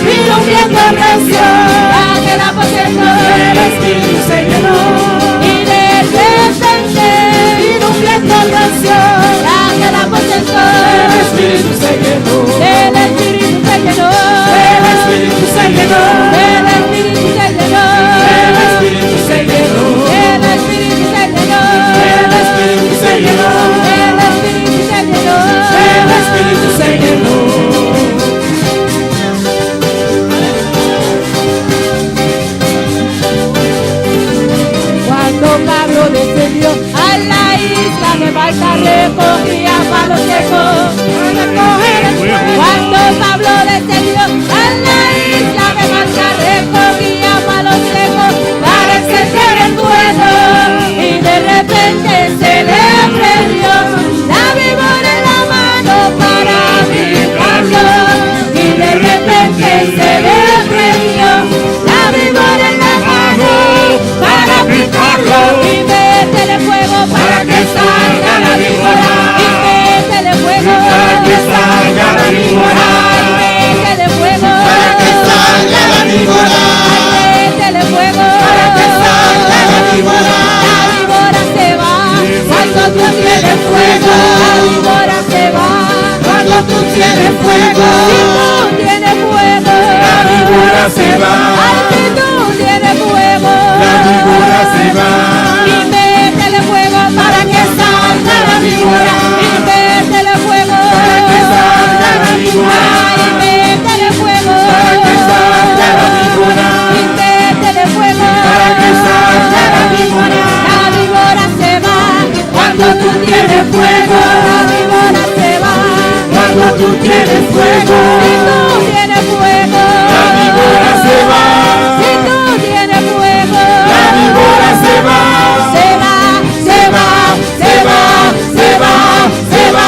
vino un viento recio, ya que el aposento del Espíritu se llenó. Y de repente vino un viento recio, ya que el aposento del Espíritu se llenó. El Espíritu se llenó. El Espíritu se llenó. El Espíritu se llenó. El Espíritu se llenó. El Espíritu se llenó. El Espíritu se llenó. El Espíritu se llenó. El Espíritu se llenó. se va. Ay, si tú tienes fuego, La víbora se va. y métele fuego para que salga la víbora. Y métele fuego Para que salga la víbora. Ay, métele fuego Para que salga la víbora. Y métele fuego Para que salga la víbora. La víbora se va cuando tú tienes fuego. La víbora se va Cuando tú tienes fuego. si tú tienes fuego. La víbora se va. Si tú tienes fuego. La víbora se va. Se va, se va, se va, se va, se va,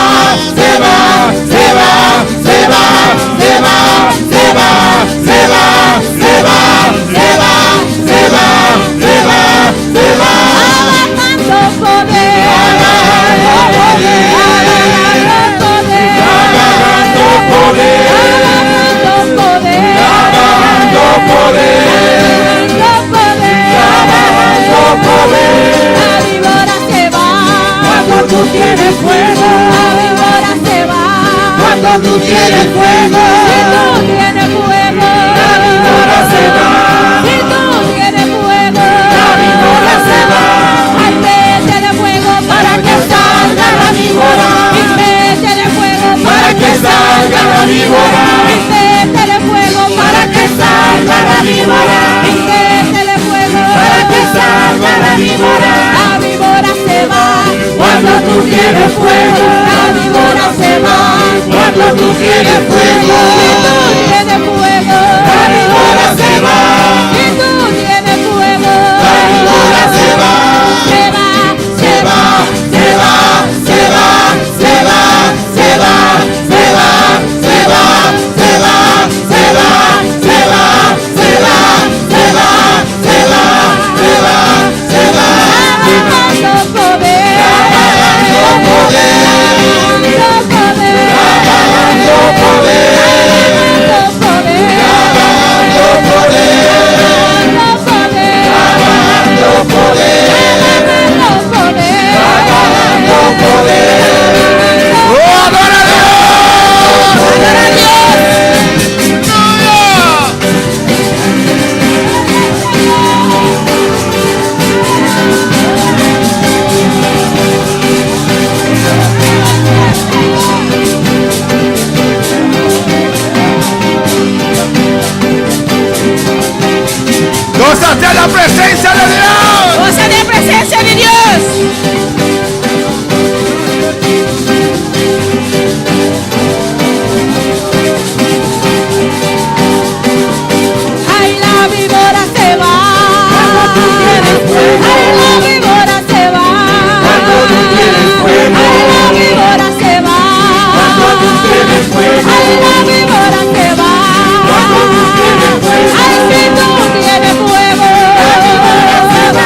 se va, se va, se va, se va, se va, se va, se va, se va, se va, se va, se va. Agarrando poder, agarrando poder, Agarrando poder. agarrando poder, Agarrando poder. agarrando poder. Agarrando poder. La víbora se va Cuando tú tienes fuego. La víbora se va Cuando tú tienes fuego. Si tú tienes fuego, La víbora se va. si tú tienes fuego, La víbora se va. ay, métele fuego para que salga la víbora. Y métele fuego Para que salga la víbora. Y métele fuego para que salga la víbora. Y métele fuego Para que salga la víbora. La víbora se va Cuando tú tienes fuego. La víbora se va Cuando tú tienes fuego. Si tú tienes fuego, La víbora se va. si tú tienes fuego, La víbora se va. se va, se va, Se va, se va, se va, se va, se va, se va, se va, se va, se va, se va, se va, se va, se va, se va. agarrando poder, Agarrando poder. agarrando poder, Agarrando poder. agarrando poder, Agarrando poder. agarrando poder, Agarrando poder. ¡Oh, adora a Dios! adora a Dios. ¡Gózate la presencia de Dios! Goza de presencia de Dios. Ay, la víbora se va. Cuando tú tienes fuego. Ay, la víbora se va. Cuando tú tienes fuego. Ay, la víbora se va. Cuando tú tienes fuego. Ay, la víbora se va. Cuando tú tienes fuego. Ay, si tú tienes fuego. La víbora se va.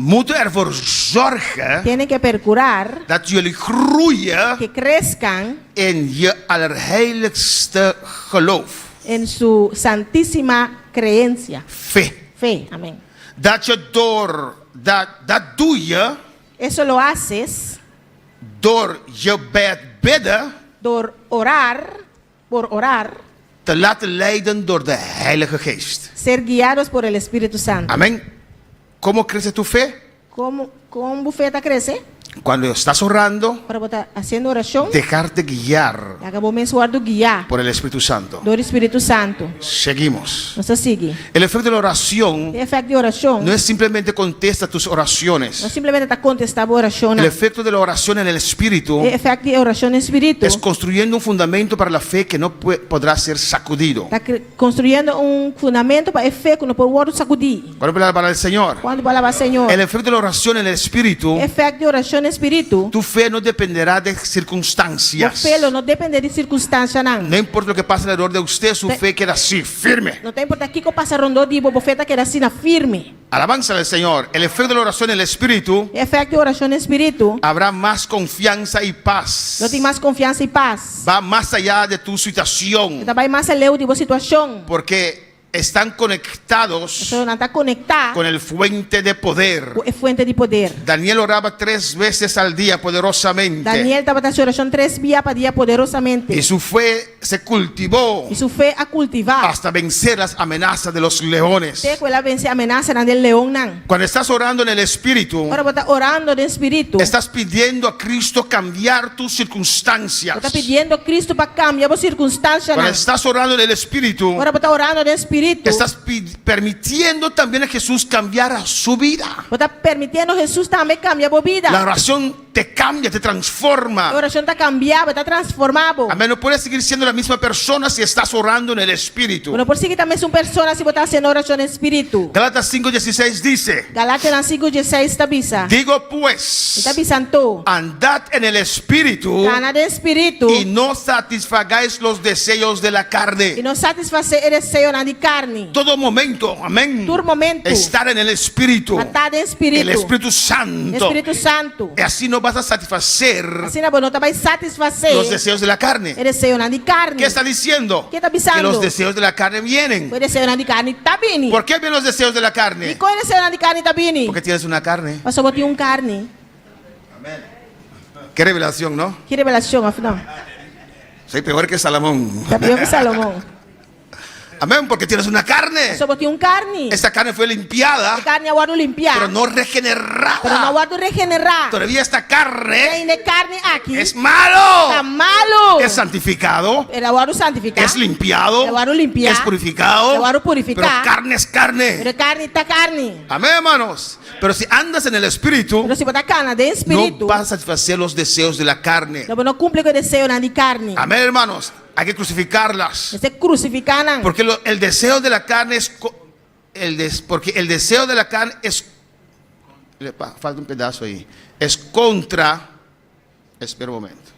moeten ervoor zorgen tienen que procurar dat jullie groeien que crezcan in je allerheiligste geloof. en su santísima creencia, Fe. fe. Amén. Dat je dat doe je Eso lo haces door je bij het bidden por orar, te laten leiden door de Heilige Geest. ser guiados por el Espíritu Santo. Amén. ¿Cómo crece tu fe? ¿Cómo bufeta crece? Cuando estás orando, Para estar haciendo oración, dejarte guiar acabou mensuado guiar por el Espíritu Santo. do Espíritu Santo. Seguimos. Nos sigue. El efecto de la oración O efecto de oración no es simplemente contesta tus não oraciones. simplesmente está contestando a oração. El efecto de la oración en el Espíritu O efecto de oração no Espírito es construyendo un fundamento para la fe que no podrá ser sacudido. está construindo fundamento para a fé que não pode sacudir. Para el Señor. Quando vai lavar Senhor, El efecto de la oración en el Espíritu, efecto de oração no Espírito, tu fe no dependerá de o circunstancias. pelo não depende de circunstância não. No importa lo que pase alrededor de usted, su fe queda así, firme. Não tem importa que passa rondou de bofeta que era assim na firme. Alabanza al Señor. El efecto de la oración en el Espíritu, Efecto de oração no Espírito, habrá más confianza y paz. não tem mais confiança e paz. Va más allá de tu situación, Vai mais além de situação. porque están conectados Você não está conectado con el fuente de poder. com a fonte de poder. Daniel oraba 3 veces al día poderosamente. Daniel estava fazendo oração 3 dias para dia poderosamente. Y su fe se cultivó E sua fé a cultivar. hasta vencer las amenazas de los leones. Até que ela vence a ameaça del leão não. Cuando estás orando en el Espíritu, Agora você está orando no Espírito. estás pidiendo a Cristo cambiar tus circunstancias. Está pedindo a Cristo para cambiar a circunstância Cuando não. estás orando en el Espíritu, Agora você está orando no Espírito. estás permitiendo también a Jesús cambiar su vida. Você está permitindo Jesus também cambiar a vida. La oración te cambia, te A transforma. oração está cambiando, está transformado. Amén. No puedes seguir siendo la misma persona si estás orando en el Espíritu. Bueno, por seguir também são pessoas se você está fazendo oração no Espírito. Gálatas 5:16 dice: Galatas 5:16 está bisa. digo pues, Está bisando. andad en el Espíritu Gana de Espírito. y no satisfagáis los deseos de la E carne. não satisfazer o desejo de carne. Todo momento, amén, Todo momento. estar en el Espíritu, Matar de el Espírito. Espíritu Santo. Espírito Santo. Y así no vas a satisfacer Assim não vai satisfazer los deseos de la carne. o desejo de carne. ¿Qué está diciendo? ¿Qué está Que pisando? los deseos de la carne vienen. O desejo de carne está vindo. ¿Por qué vienen los deseos de la E carne? qual é o desejo de carne está vindo? Porque tienes una carne. Mas só botei carne. Qué revelación, ¿no? Que revelação, afinal. Soy peor que Salomón. Está pior que Salomão. Amén, porque tienes una carne. Só botei carne. Esta carne fue limpiada, A carne agora limpiar. pero no Pero não regenerada. agora regenerar. Todavía esta carne Tem carne aqui. es Está malo. malo. Es santificado, Era agora santificar. es limpiado, Agora limpiar. es purificado, Agora pero purificar. carne es carne. Pero carne está carne. Amén, hermanos. Pero si andas en el Espíritu, Pero se botar carne de Espírito, no vas a satisfacer los deseos de la carne. não cumpre com o desejo de carne. Amén, hermanos. Hay que crucificarlas. Você crucificar não. Porque el deseo de la carne es porque el deseo de la carne es falta un pedazo ahí. Es contra. Espera un momento.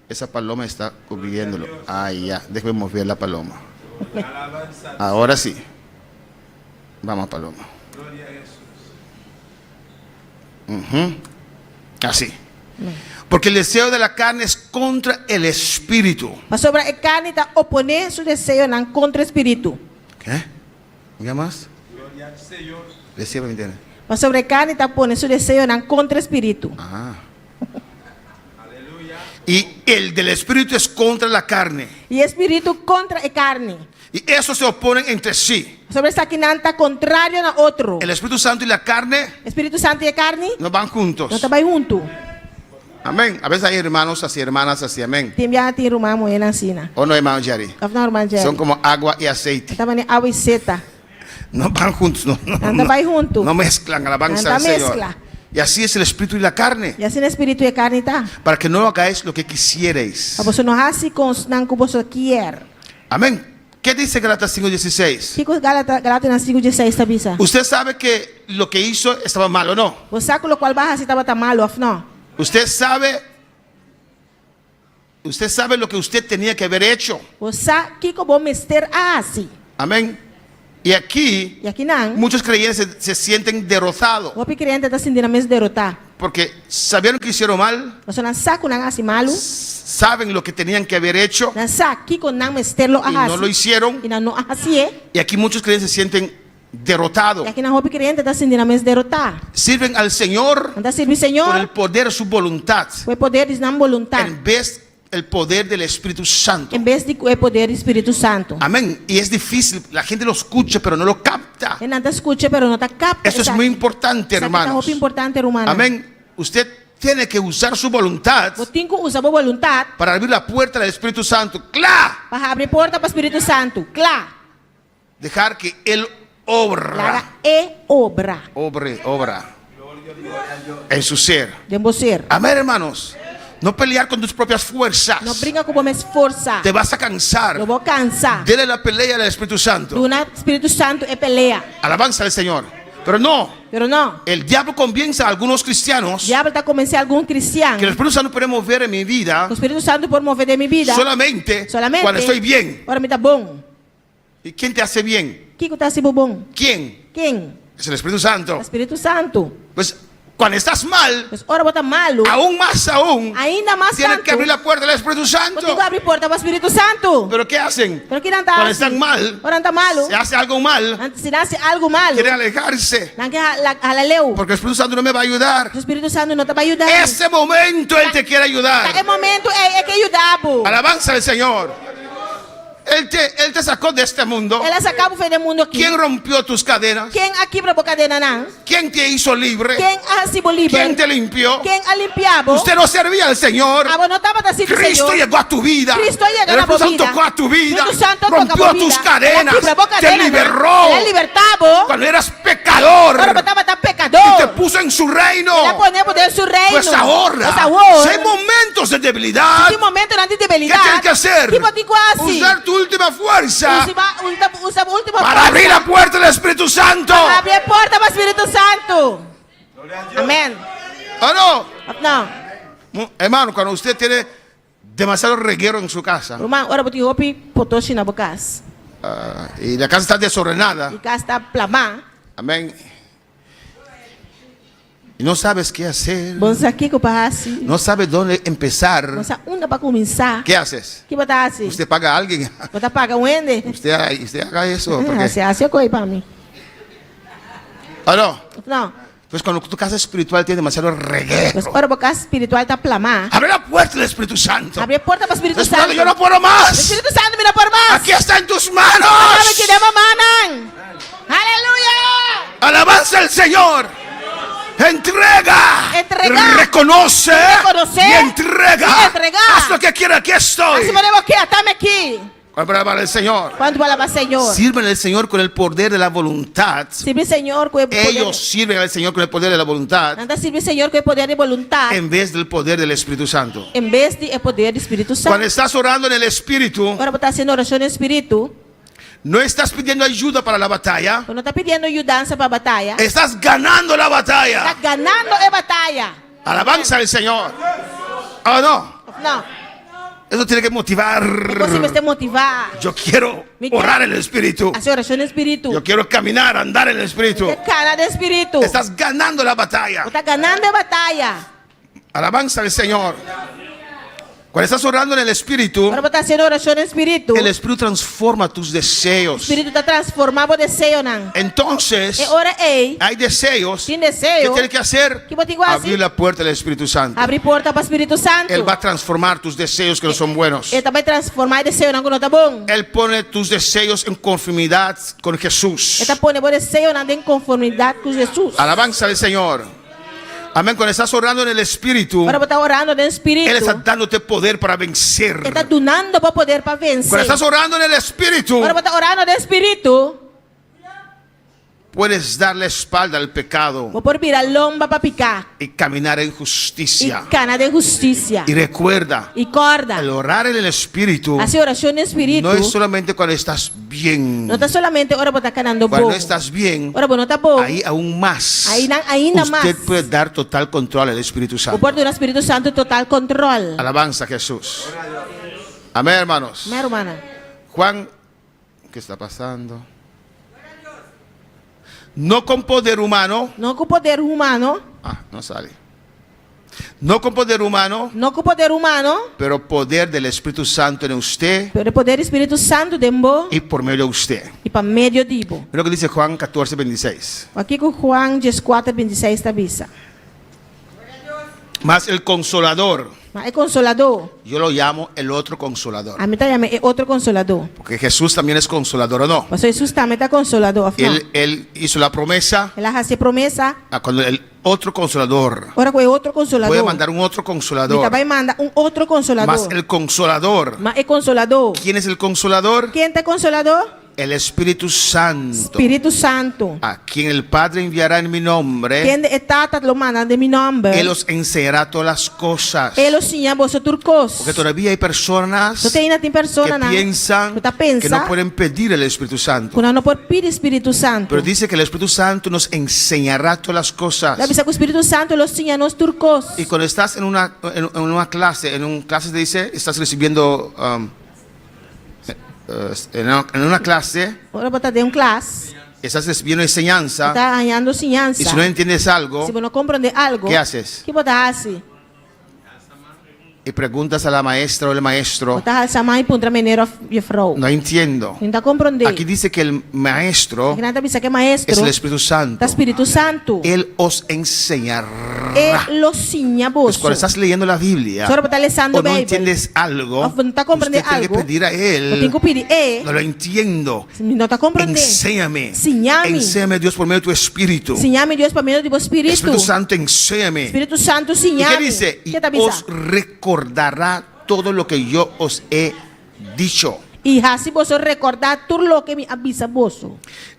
Esa paloma está cubriéndolo. Ahí ya. Déjame mover la paloma. Ahora sí. Vamos, paloma. Así. Porque el deseo de la carne es contra el Espíritu. Mas sobre a carne está oponer seu desejo não contra o Espírito. ¿Qué? ¿Qué más? Decía, ¿me entiendes? Mas sobre a carne está oponer seu desejo não contra o Espírito. Ah. Y el del Espíritu es contra la carne. E Espírito contra a carne. Y eso se oponen entre sí. Sobre essa aqui não está contrário na outro. El Espíritu Santo y la carne Espírito Santo e a carne no van juntos. não trabalham junto. Amén. A veces hay hermanos así, hermanas así. Amén. Tem já tem irmã mulher na ensina. ¿O no, hermano Jerry? Não, irmã Jerry. Son como agua y aceite. Estava em água e seta. No van juntos. No, Anda vai junto. no mezclan alabanza Anda al Señor. mezcla. Y así es el Espíritu y la carne. E assim no Espírito e a carne está. Para que no hagáis lo que quisierais. Para você não hace com não que você quer. Amén. ¿Qué dice Gálatas 5:16? Que Galatas 5:16 está bisa. Usted sabe que lo que hizo estaba mal, ¿o no? Você sabe o qual barra se estava tá malo, afinal. Usted sabe lo que usted tenía que haber hecho. Você que como mister assim. Amén. Y aquí E aqui não. muchos creyentes se sienten derrotados O crente está sentindo mesmo derrotar. porque sabieron que hicieron mal, Nós não saco não assim malo. saben lo que tenían que haber hecho Não saco que com não mesterlo y no lo hicieron. E não assim é. Y aquí muchos creyentes se sienten derrotados. E aqui na roupa crente está sentindo mesmo derrotar. Sirven al Señor Não está servindo con el Senhor. poder de su voluntad O poder de não vontade. en vez del poder del Espíritu Santo. Em vez de o poder do Espírito Santo. Amén. Y es difícil, la gente lo escucha pero no lo capta. E não te escuta, pero não te capta. Eso es muy importante, Essa hermanos. roupa importante, hermano. Amén. Usted tiene que usar su voluntad Você tem que usar a vontade para abrir la puerta del Espíritu Santo. ¡Claro! para abrir porta para o Espírito Santo. Claro. Dejar que Él obra. Lara é obra Obra en su ser. de você. Amén, hermanos. No pelear con tus propias fuerzas. Não brinca com a minha força. Te vas a cansar. Eu vou cansar. Dele la pelea al Espíritu Santo. Do Espírito Santo é pelea. Alabanza al Señor. Pero no, Pero não. el diablo convence a algunos cristianos O diabo está convencendo algum cristiano. que el Espíritu Santo puede mover en mi vida O Espírito Santo pode mover de minha vida. solamente cuando estoy bien. Ora me tá bom. ¿Y quién te hace bien? O que está sendo bom? ¿Quién? Quem? Es el Espíritu Santo. O Espírito Santo. Pues cuando estás mal, Mas ora bota malo. aún más aún, Ainda mais tienes tanto. que abrir la puerta del Espíritu Você tem Santo. que abrir porta para o Espírito Santo. ¿Pero qué hacen? Pero que não tá. Cuando están mal, Ora não tá malo. se hace algo mal, Antes se nasce algo malo. quieren alejarse. Não quer halaleu. Porque el Espíritu Santo no me va a ayudar. O Espírito Santo não te vai ajudar. Ese momento Él te quiere É ayudar. momento é que ajudar, bo. Alabanza al Señor. Él te sacó de este mundo. Ela sacava o fim do mundo aqui. ¿Quién rompió tus cadenas? Quem aqui para boca de nanã? ¿Quién te hizo libre? Quem a se livre? ¿Quién te limpió? Quem a limpiava? Usted no servía al Señor. Ah, não estava assim com o Cristo Senhor. llegó a tu vida. Cristo llegó El a Espíritu tu Santo vida. tocó a tu vida. Espíritu Santo Rompió tocó a tu tus vida. cadenas. Ela quebrou Te cadena, liberó. Ela libertava. Cuando eras pecador. Ora estava tan Y pecador. te puso en su reino. Ela ponemos dentro do seu reino. Pues ahora, Mas agora, si hay momentos de debilidad, em momento de ¿qué debilidade, tienes que hacer? que pode quase Usar tu última fuerza usa a última para abrir la puerta del Espíritu Santo. para abrir a porta para o Espírito Santo. Amém. ¿O no? Não. Hermano, cuando usted tiene demasiado reguero en su casa Irmão, ora bote roupa potoshi na bocas. y la casa está desordenada, E cá está plamar. amén, y no sabes qué hacer, Bonsa aqui que passe. no sabes dónde empezar, Bonsa onda para começar. ¿qué haces? Que botasse? Usted paga a alguien, Bota paga um ende. usted haga eso, porque, Você acha coisa para mim? ¿o no? Não. Pues cuando tu casa espiritual tiene demasiado reguero, Mas ora boca espiritual está plamar. abre la puerta del Espíritu Santo. Abre a porta para o Espírito Después, Santo. yo no puedo O más. Espírito Santo me dá por mais. Aquí está en tus Sabe manos. que deva manan. Aleluia. Alabanza al Señor. Entrega. Entregar. Reconoce. Reconocer. Y entrega. Y entregar. Haz lo que quiera. Aquí estoy. Assim podemos que estamos aqui. Para el Señor. Quando fala para o Senhor. Sirven al Señor con el poder de la voluntad. Sirve o Senhor com o poder. Ellos sirven al Señor con el poder de la voluntad Anda sirve o Senhor com o poder de vontade. en vez del poder del Espíritu Santo. Em vez de o poder do Espírito Santo. Cuando estás orando en el Espíritu, Agora botar sendo oração no Espírito. no estás pidiendo ayuda para la batalla. Quando está pedindo ajudança para a batalha. Estás ganando la Está batalla. ganhando a batalha. Alabanza al Señor. ¿O no? Não. Eso tiene que motivar. É possível te motivar. Yo quiero orar en el Espíritu. A sua oração no Espírito. Yo quiero caminar, andar en el Espíritu. Você cana do Espírito. Estás ganando la batalla. Está ganhando a batalha. Alabanza al Señor. Cuando estás orando en el Espíritu, Agora botar sendo oração no Espírito. el Espíritu transforma tus O deseos. Espírito está transformando o desejo, não. Entonces, E ora ei. hay deseos. Tem ¿Qué desejo. tienes que hacer? Que bote igual Abrir assim. la puerta del Espíritu Santo. Abre porta para o Espírito Santo. Él va a transformar tus deseos que no son buenos. Ele também transformar o desejo, não, que não está bom. Él pone tus deseos en conformidad con Jesús. Ele está pondo o desejo, não, em conformidade com Jesus. Alabanza al Señor. Amén. Cuando estás orando en el Espíritu, Agora botar orando no Espírito. Él está dándote poder para vencer. Ele está donando para poder para Cuando vencer. estás orando en el Espíritu, Agora botar orando no Espírito. puedes dar la espalda al pecado Vou por virar lomba para picar. y caminar en E justicia. cana de justiça. Y recuerda, E corda. el orar en el Espíritu A sua oração no Espírito. no es solamente cuando estás bien. Não está solamente ora botar canando Cuando bom. no estás bien, Ora bom, não está bom. ahí aún más. Ainda Usted mais. puede dar total control al Espíritu Vou Santo. por do Espírito Santo total control. Alabanza a Jesús. Amén, hermanos. Minha irmã. Juan, ¿qué está pasando? No con poder humano. não com poder humano, Ah, no sale. No con poder humano, não com poder humano, pero poder del Espíritu Santo en usted pero poder Espírito Santo dembo y por medio de usted. e para meio dibo. Mira lo que dice Juan 14:26. Aqui com Juan 14:26 está bisa. Más el consolador, Mas é consolador. yo lo llamo el otro consolador. A mim tá é outro consolador. Porque Jesús también es consolador, ¿o no? Pastor Jesus também tá consolador. Él hizo la promesa Ela faz promessa. cuando el otro consolador Ora com outro consolador. puede mandar un otro Ele consolador. também manda outro consolador. Más el consolador. Mas é consolador. ¿Quién es el consolador? Quem é consolador? El Espíritu Santo, Espírito Santo. a quien el Padre enviará en mi nombre. Quem é tata lo manda de meu nome. Él os enseñará todas las cosas. Ele ensina você turcos. Porque todavía hay personas Você ainda tem pessoas que piensan que no pueden pedir el Espíritu Santo. Quando não pode pedir Espírito Santo. Pero dice que el Espíritu Santo nos enseñará todas las cosas. Deve ser que o Espírito Santo lo ensina nos turcos. Y cuando estás en una clase, en un clase te dice, estás recibiendo en una clase, Ora botar de classe. estás recibiendo enseñanza, Está ganhando y ciência. si no entiendes algo, Se você não compreende algo, ¿qué haces? que botar assim? Y preguntas a la maestra o el maestro, Botar essa mãe para maneira de frau. no entiendo. Não está compreendendo. Aquí dice que el maestro Aqui não está pensando que é maestro. es el Espíritu Santo. Está Espírito Santo. Él os enseñará. Ele lo ensina Pues você. cuando estás leyendo la Biblia Só botar lendo o no Bíblia. entiendes algo, Ou não está usted compreendendo tiene que algo. pedir a Eu tenho Él, que pedir. no lo entiendo, Não está compreendendo. enséñame, Enséñame. enséñame Dios por medio de tu Espíritu. Ensiname Deus para meio do Espírito. Espíritu Santo, enséñame. Espírito Santo, ¿Y qué ensiname. dice? Y Que está os pensando? recordará todo lo que yo os he dicho. E assim você recordar tudo o que me avisa você.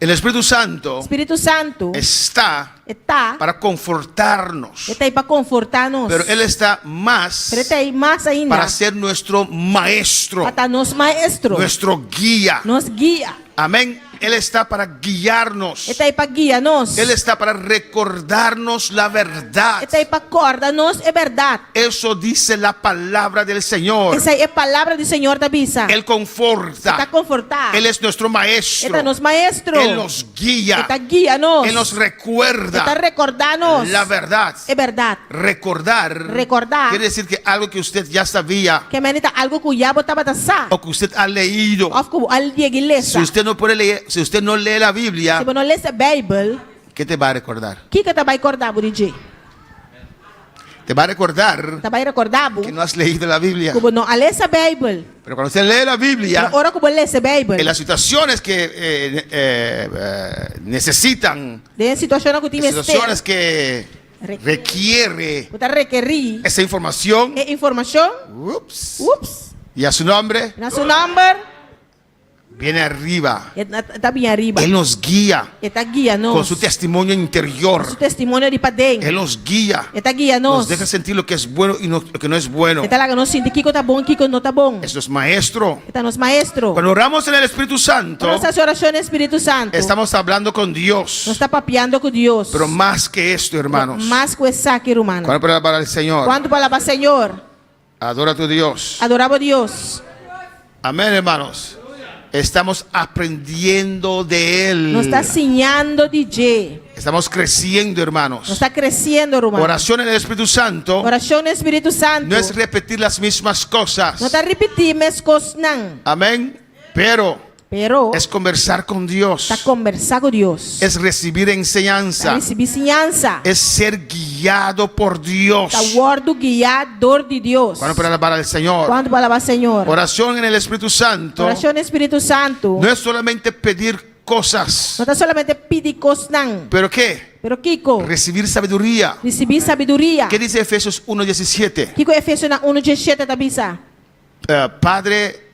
El Espíritu Santo Espírito Santo está está para confortarnos, aí para confortar-nos. pero Él está más Ele está aí mais ainda para ser nuestro maestro, para estar nos maestro, nuestro guía. nos guia. Amén. Él está para guiarnos. Ele está aí para guiar-nos. Él está para recordarnos la verdad. Ele está aí para acordar-nos é verdade. Eso dice la palabra del Señor. Essa aí é a palavra do Senhor da bisa. Él Está conforta. confortar. Él es nuestro Ele maestro. está nos maestro. Él nos guía. Está guia-nos. Él nos Está recuerda recordar-nos. la verdad. É verdade. Recordar quiere decir que algo que usted ya sabía Que menita algo que o diabo estava dançando. o que usted ha leído. Of que al dia igreja. Si usted no puede leer, si usted no lee la Biblia, Se você não lê a Bíblia, ¿qué te va a recordar? o que você vai recordar, DJ? Te va a recordar Você vai recordar que no has leído la Biblia. que não lê a Bíblia. Pero cuando usted lee la Biblia, Ora que você lê a en Bíblia. las situaciones que necesitan, De situação que tem situaciones que requiere você requerir esa información, informação. ups, Ups. y a su nombre Na seu number, viene arriba. está bem arriba. Él nos guía Está guia-nos. con su testimonio interior. Su testemunho de para dentro. Él nos guía, Está guia-nos. nos deja sentir lo que es bueno y lo que no es bueno. Está lá que nós sentimos que está bom e que não está bom. Eso es maestro. Está nos maestro. Cuando oramos en el Espíritu Santo, Nossa oração no Espírito Santo. estamos hablando con Dios. Nós está papeando com Deus. Pero más que esto, hermanos. Mais que esse saque, humano. Cuando para el Señor, Quando palavra Senhor, adora a tu Dios. adorava a Deus. Amén, hermanos. Estamos aprendiendo de Él. Nós está ensinando DJ. Estamos creciendo, hermanos. Nós está crescendo, irmão. Oración en el Espíritu Santo Oração no Espírito Santo. no es repetir las mismas cosas. Não está repetindo as coisas, não. Amén. Pero Pero es conversar con Dios. está conversar com Deus. Es recibir enseñanza. Receber ensinança. Es ser guiado por Dios. Está guardo guiador de Deus. Cuando para alabar al Señor. Quando palavra Senhor. Oración en el Espíritu Santo Oração no Espírito Santo. no es solamente pedir cosas. Não está solamente pedir coisas, não. ¿Pero qué? Pero Kiko, Recibir sabiduría. receber sabedoria. ¿Qué dice Efesios 1:17? Kiko Efésios 1:17 da bisa. Padre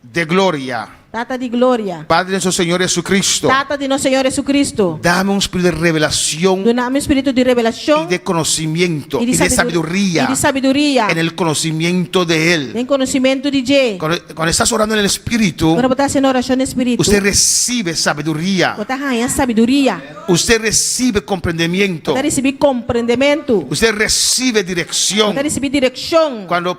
de gloria, Tata de glória. Padre de nuestro Señor Jesucristo, Tata de nosso Senhor Jesus. dame un espíritu de revelación Dá-me espírito de revelação y de conocimiento e y de sabiduría e de sabedoria. en el conocimiento de Él. Em conhecimento de Deus. Cuando estás orando en el Espíritu, Para botar essa oração no Espírito. usted recibe sabiduría. Botar rainha sabedoria. Usted recibe comprendimiento. Você receber compreendimento. Usted recibe dirección. Você receber direção. Cuando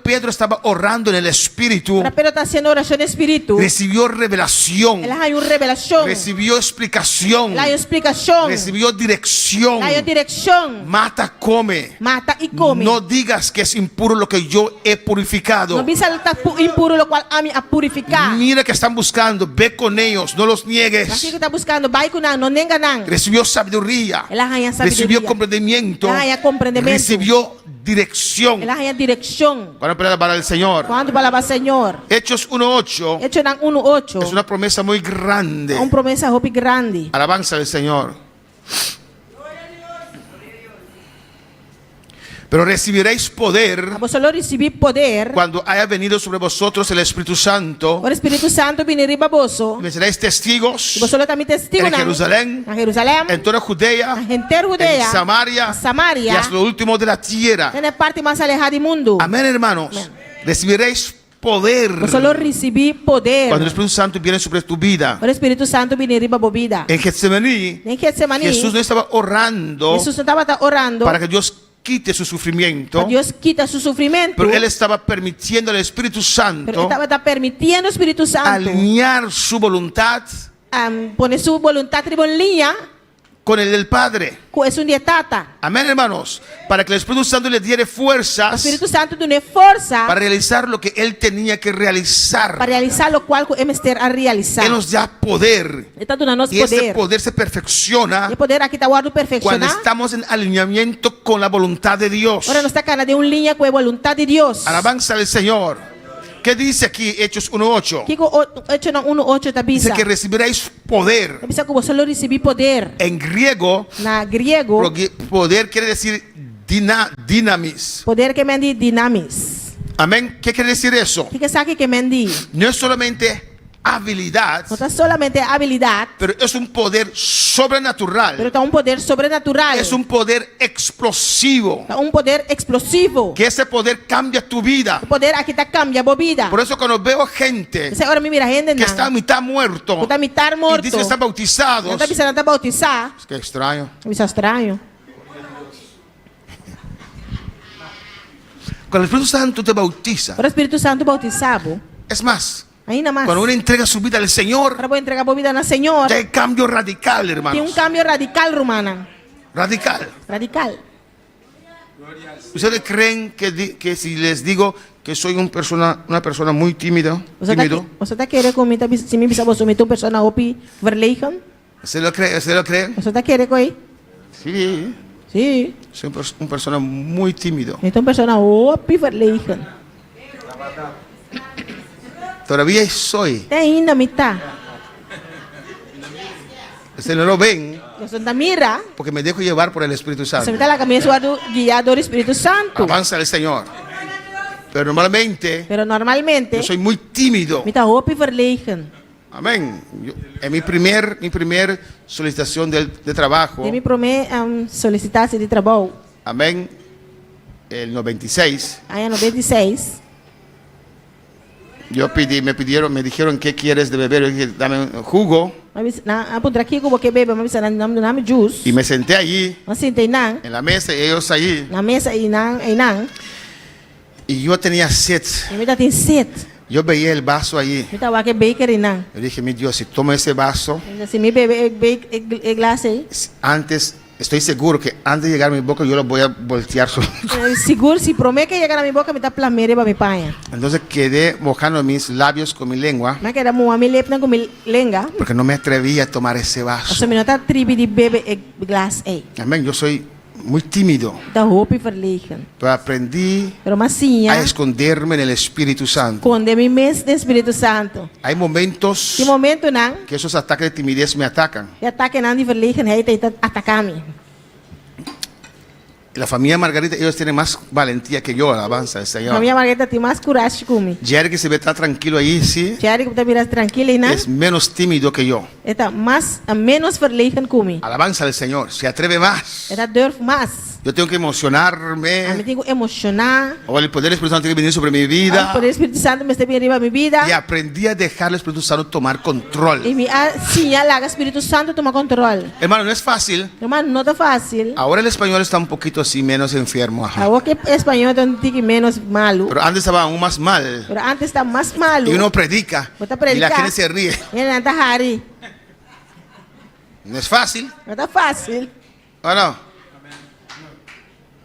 Pedro estaba orando en el Espíritu, Quando Pedro está haciendo oração no Espírito, recibió revelación, ele tem uma revelação, recibió explicación, ele tem explicação, recibió dirección. ele tem direção. Mata, come. Mata e come. No digas que es impuro lo que yo he purificado. Não bisa estar impuro, o qual a mim a purificar. Mira que están buscando, ve con ellos, no los Aqui niegues. que está buscando, vai com não nega não. Recibió sabiduría, Ele tem sabedoria. recibió comprendimiento, Ele tem compreendimento. recibió dirección. Ele tem direção. Cuando para el Señor. Quando palavra Senhor, Hechos 1:8 Hechos 1:8, es una promesa muy grande. uma promessa hope grande. Alabanza del Señor. Pero recibiréis poder Você não receber poder, cuando haya venido sobre vosotros el Espíritu Santo. o Espírito Santo vir riba vosso. Me seréis testigos E você também testigo en Jerusalén, na Jerusalém, en toda Judea, na inteira en Judeia, Samaria na Samaria, y hasta lo último de la tierra. na parte mais alejada do mundo. Amén, hermanos. Amén. Recibiréis poder Você não receber poder, cuando el Espíritu Santo viene sobre tu vida. o Espírito Santo vir riba boa vida. En Getsemaní, Nem Getsemani, Jesús no estaba orando Jesus não estava orando para que Dios quite su sufrimiento, para Deus quita seu sofrimento, pero él estaba permitiendo al Espíritu pero Santo estava permitindo o Espírito Santo alinear su voluntad poner sua vontade em linha con el del Padre. com essa dietata. Amén, hermanos. Para que el Espíritu Santo le diera O fuerzas Espírito Santo dá força para realizar lo que él tenía que realizar. para realizar o qual é ter a realizar. Él nos da poder. Ele está dando nosso Y ese poder. poder se perfecciona E poder aqui está guardado cuando perfeccionar. estamos en alineamiento con la voluntad de Dios. Agora nós está cara de linha com a vontade de Deus. Alabanza del Señor. ¿Qué dice aquí Hechos 1:8? Que Hechos 1:8 está Dice bisa. que recibiréis poder. Bisa que você não receber poder. En griego, Na grego, poder quiere decir dinamis. poder que mendi dinamis. Amén. ¿Qué quiere decir eso? Que sabe que mendi? No es solamente habilidad, Não está solamente habilidade, pero es un poder sobrenatural. pero está poder sobrenatural. Es un poder explosivo. Está poder explosivo. Que ese poder cambia tu vida. O poder aqui está cambia a vida. Por eso cuando veo gente Você agora me mira gente que está a mitad muerto está a mitad y morto. dice que están bautizados, Não está precisando de bautizar. es que extraño. Isso é estranho. Cuando el Espíritu Santo te bautiza, Para o Espírito Santo bautizado, es más, ainda mais. cuando uno entrega su vida al Señor, Para poder entregar a vida na Senhor, ya hay cambio radical, tem hermanos. cambio radical, romana. Radical. Radical. ¿Ustedes creen que si les digo que soy una persona muy tímido, Você está querendo comigo, se me bisa você meter uma pessoa opi verlegen? ¿Usted lo cree? ¿Usted lo cree? Você está querendo aí? Sí, Sim. soy una persona muy tímido. Então pessoa opi verlegen. Todavía soy. Tem ainda mitad. Ustedes no lo ven Você está mira, porque me dejo llevar por el Espíritu você Santo. está lá caminhando guiado do Espírito Santo. Avanza el Señor. Pero normalmente Pero normalmente, yo soy muy tímido. mitad opi verlegen. Amén. En mi primer solicitación de trabajo, Tem me promet solicitar de trabalho. amén, el 96, Aí no 26, me dijeron, ¿qué quieres de beber? Yo dije, dame un jugo. apontar aqui como que bebe, mas na nome juice. Y me senté allí, Nós sentei nan, en la mesa, y ellos allí. na mesa e nan, Y yo tenía sed. e me tem sede. Yo veía el vaso allí. Me tava que baker e nan. Yo dije, mi Dios, si tomo ese vaso, Se me bebe e glass aí, estoy seguro que antes de llegar a mi boca yo lo voy a voltear solo. seguro, se promete que chegar na minha boca, me tá plamere para me panha. Entonces quedé mojando mis labios con mi lengua Mas que era mo ami lep na com lenga. porque no me atrevía a tomar ese O vaso. se me nota tribi de bebe e glass aí. Amén, yo soy muy tímido, Da roupa e verlegen. pero aprendí Pero massinha, a esconderme en el Espíritu Santo. quando me mes do Espírito Santo. Hay momentos Que momento nan, que esos ataques de timidez me atacan. e ataque nan de verlegen, aí tá atacar-me. La familia Margarita, ellos tienen más valentía que yo, alabanza del A Señor. minha Margarida tem mais coragem comigo. Jerry, que se ve tan tranquilo ahí, sí, Jerry, que tá mirando tranquila e nan, es menos tímido que yo. está mais, menos verlegen comigo. Alabanza del Señor, se atreve más. Ela durf mais. Yo tengo que A mí emocionarme. tengo que emocionar. O el poder del Espíritu Santo tiene que venir sobre mi El vida. poder del Espíritu Santo me está bien arriba de mi vida. Y aprendí a dejar al Espíritu Santo tomar control. Y me señala que el Espíritu Santo toma control. Hermano, no es fácil. Hermano, no está fácil. Ahora el español está un poquito así, menos enfermo. Ajá. Ahora que el español es un tique menos malo. Pero antes estaba aún más mal. Pero antes está más malo. Y uno predica. Vos te Y la predicas. gente se ríe. Y en esta Harry. No es fácil. No está fácil. ¿O no?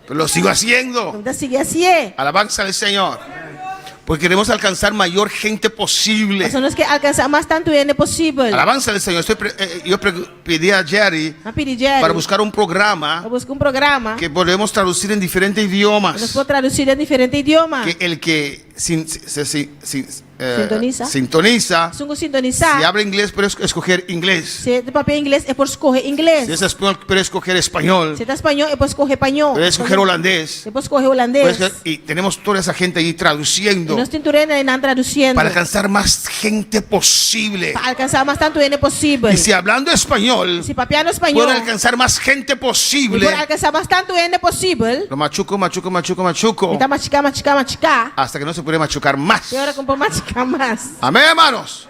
Pero lo sigo haciendo. No te sigue así. Alabanza al Señor. Porque queremos alcanzar mayor gente posible. Eso no es que alcanzar más tanto bien posible. Alabanza al Señor. Yo pedí a Jerry No pidi Jerry. para buscar un programa Yo busco un programa que podemos traducir en diferentes que nos idiomas. puedo traducir en diferentes idiomas. Que el que Sintoniza. sintoniza, Es un sintonizar. si habla inglés, puede escoger inglés. Si es de papel inglés, es por escoger inglés. Si es español, puede escoger español. Si es de español, es por escoger español. Puede escoger holandés. Es por escoger holandés. Y tenemos toda esa gente ahí traduciendo Y nos tinturena y traduciendo. para alcanzar más gente posible. Para alcanzar más tanto bien posible. Y si hablando español, Si papiano español. puede alcanzar más gente Y posible. por alcanzar más tanto bien posible. Lo machuco. Y está machicar. Hasta que no se puede machucar más. Y ahora como machicar más. Amén, hermanos.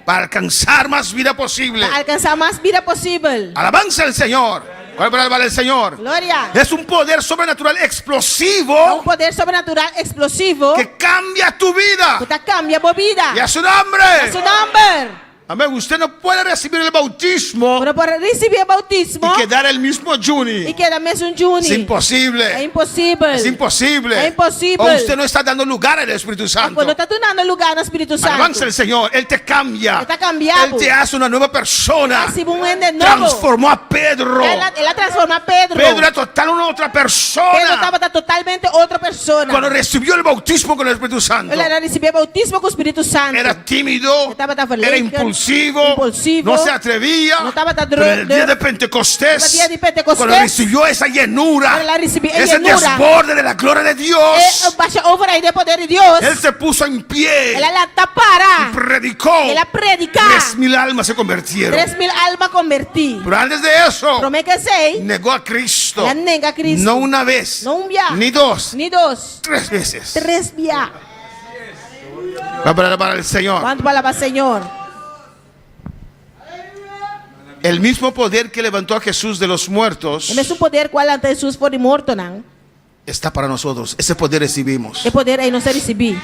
Para alcanzar más vida posible. Para alcanzar más vida posible. Alabanza al Señor. ¿Cuál palabra vale el Señor? Gloria. Es un poder sobrenatural Un explosivo poder sobrenatural explosivo. que cambia tu vida. Que te cambia tu vida. Y a su nombre. A su nombre. Amén. Usted no puede recibir el bautismo Pero por recibir el bautismo. y quedar el mismo Y Juni. queda mes un juni. Es imposible. Es imposible. Es imposible. Es imposible. O usted no está dando lugar al Espíritu Santo. Cuando está dando lugar al Espíritu Santo. Alabanza al Señor. Él te cambia. Está cambiado. Él te hace una nueva persona. Recibe un ende nuevo. Transformó a Pedro. Él la transforma a Pedro. Pedro era total una otra Pedro persona. estaba totalmente otra persona. Cuando recibió el bautismo con el Espíritu Santo. Él recibió el bautismo con el Espíritu Santo. Era tímido, Estaba tan era feliz, impulsivo, no se atrevía. no estaba tan Pero el día de el Pentecostés, día de Pentecostés, cuando recibió esa llenura, cuando la recibió esa ese llenura, desborde de la gloria de Dios, baixa over ahí de poder de Dios. él se puso en pie Él la tapara. y predicó. Él la predica. 3,000 almas se convirtieron. 3,000 almas convertí. Pero antes de eso, Promete que sei. negó a Cristo. La nega a Cristo. No una vez, No un día. ni dos, Ni dos. 3 veces. 3 días. Para el Señor. ¿Cuánto palabra, Señor? El mismo poder que levantó a Jesús de los muertos É mesmo poder qual ante Jesus foi morto, não? está para nosotros. Ese poder recibimos. É poder aí não se receber.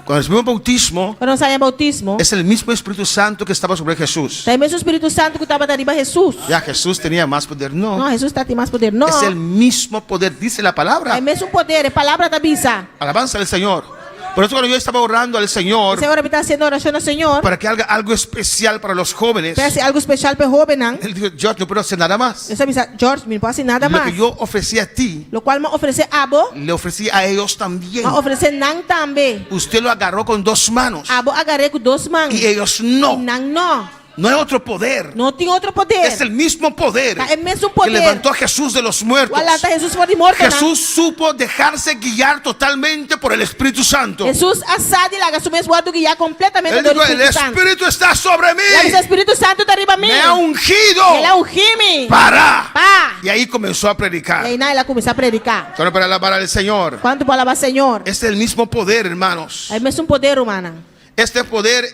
Cuando recibimos bautismo, Quando sai bautismo, es el mismo Espíritu Santo que estaba sobre Jesús. tem mesmo o Espírito Santo que estava arriba de Jesus. Ya Jesús tenía más poder. No, Não, Jesus está tem mais poder. Não. es el mismo poder, dice la palabra. É mesmo poder, é palavra da bisa. Alabanza al Señor. Por eso cuando yo estaba orando al O Señor Senhor está fazendo oração ao Senhor. para que haga algo especial para los jóvenes, Para fazer algo especial para o jovem, não? él dijo, yo no puedo hacer nada más. Eu sabia, George, não posso fazer nada Lo mais. que yo ofrecí a ti, Lo qual me oferecer abo, le ofrecí a ellos también. me oferecer não também. Usted lo agarró con 2 manos Abo agarrei com 2 mãos. y ellos E no. não. No hay otro poder. Não tem outro poder. Es el mismo poder É mesmo que poder. levantó a Jesús de los muertos. Qual anta Jesus foi morto, não? Jesús supo dejarse guiar totalmente por el Espíritu Santo. Jesus assade lá, assume guardo que já completamente Él do dijo, el Espírito Santo. Espíritu está sobre Lá diz, mí. Espírito Santo está arriba a mim. Me ha ungido Ele é ungime. para. Pá. Y ahí comenzó a E predicar. aí ela começou a predicar. Solo para alabar al Señor. Quanto palavra, Senhor? Es el mismo poder, hermanos. É mesmo poder humano. Este poder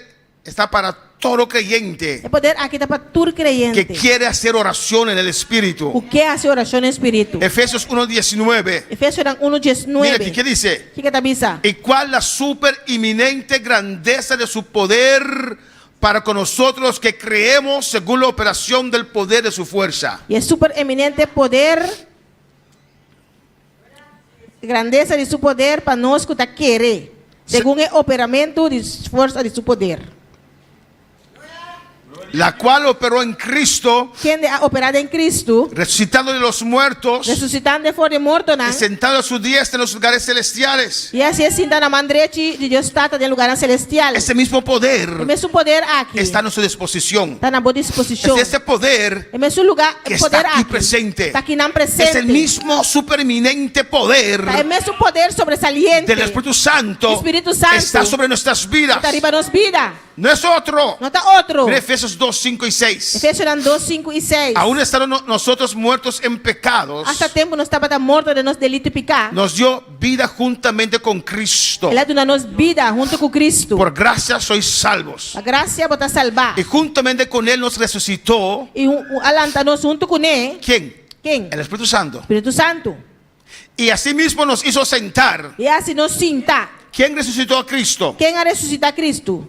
está para todo creyente É poder aqui está para todo creyente. que quiere hacer oración en el Espíritu. O que é a oração no Espírito? Efesios 1:19. Efésios 1:19. Mira aquí, ¿qué dice? O que está bisa? Y cuál la super inminente grandeza de su poder para con nosotros que creemos según la operación del poder de su fuerza. E é super eminente poder, grandeza de seu poder para nós que está querer, segundo o operamento de força de seu poder. La cual operó en Cristo, Quem ha operado em Cristo, resucitando de los muertos ressuscitando de fora de morto, não? y sentado a su diestra en los lugares celestiales. E assim senta na mão direita de Deus está em lugar celestial. Ese mismo poder É mesmo poder aqui. está a nuestra disposición. Está na boa disposição. Es ese poder É mesmo lugar, que é poder está aquí aqui. presente. Está aqui não Es presente. el mismo supereminente poder É mesmo poder sobresaliente. del Espíritu Santo Espíritu Santo está sobre nuestras vidas. Está arriba nos vida. No es otro. Não está outro. Mira Efesios Efesios 2, 5 y 6. Efesios 2, 5 e 6. Aún estando nosotros muertos en pecados, Hasta tempo nós estava morto de nosso delito e pecado. nos dio vida juntamente con Cristo. Ele deu nos vida junto com Cristo. Por gracia sois salvos. A graça bota salvar. Y juntamente con Él nos resucitó. E alanta-nos junto com Ele. ¿Quién? Quem? El Espíritu Santo. Espírito Santo. Y asimismo nos hizo sentar. E assim nos sinta. ¿Quién resucitó a Cristo? Quem a ressuscitar Cristo?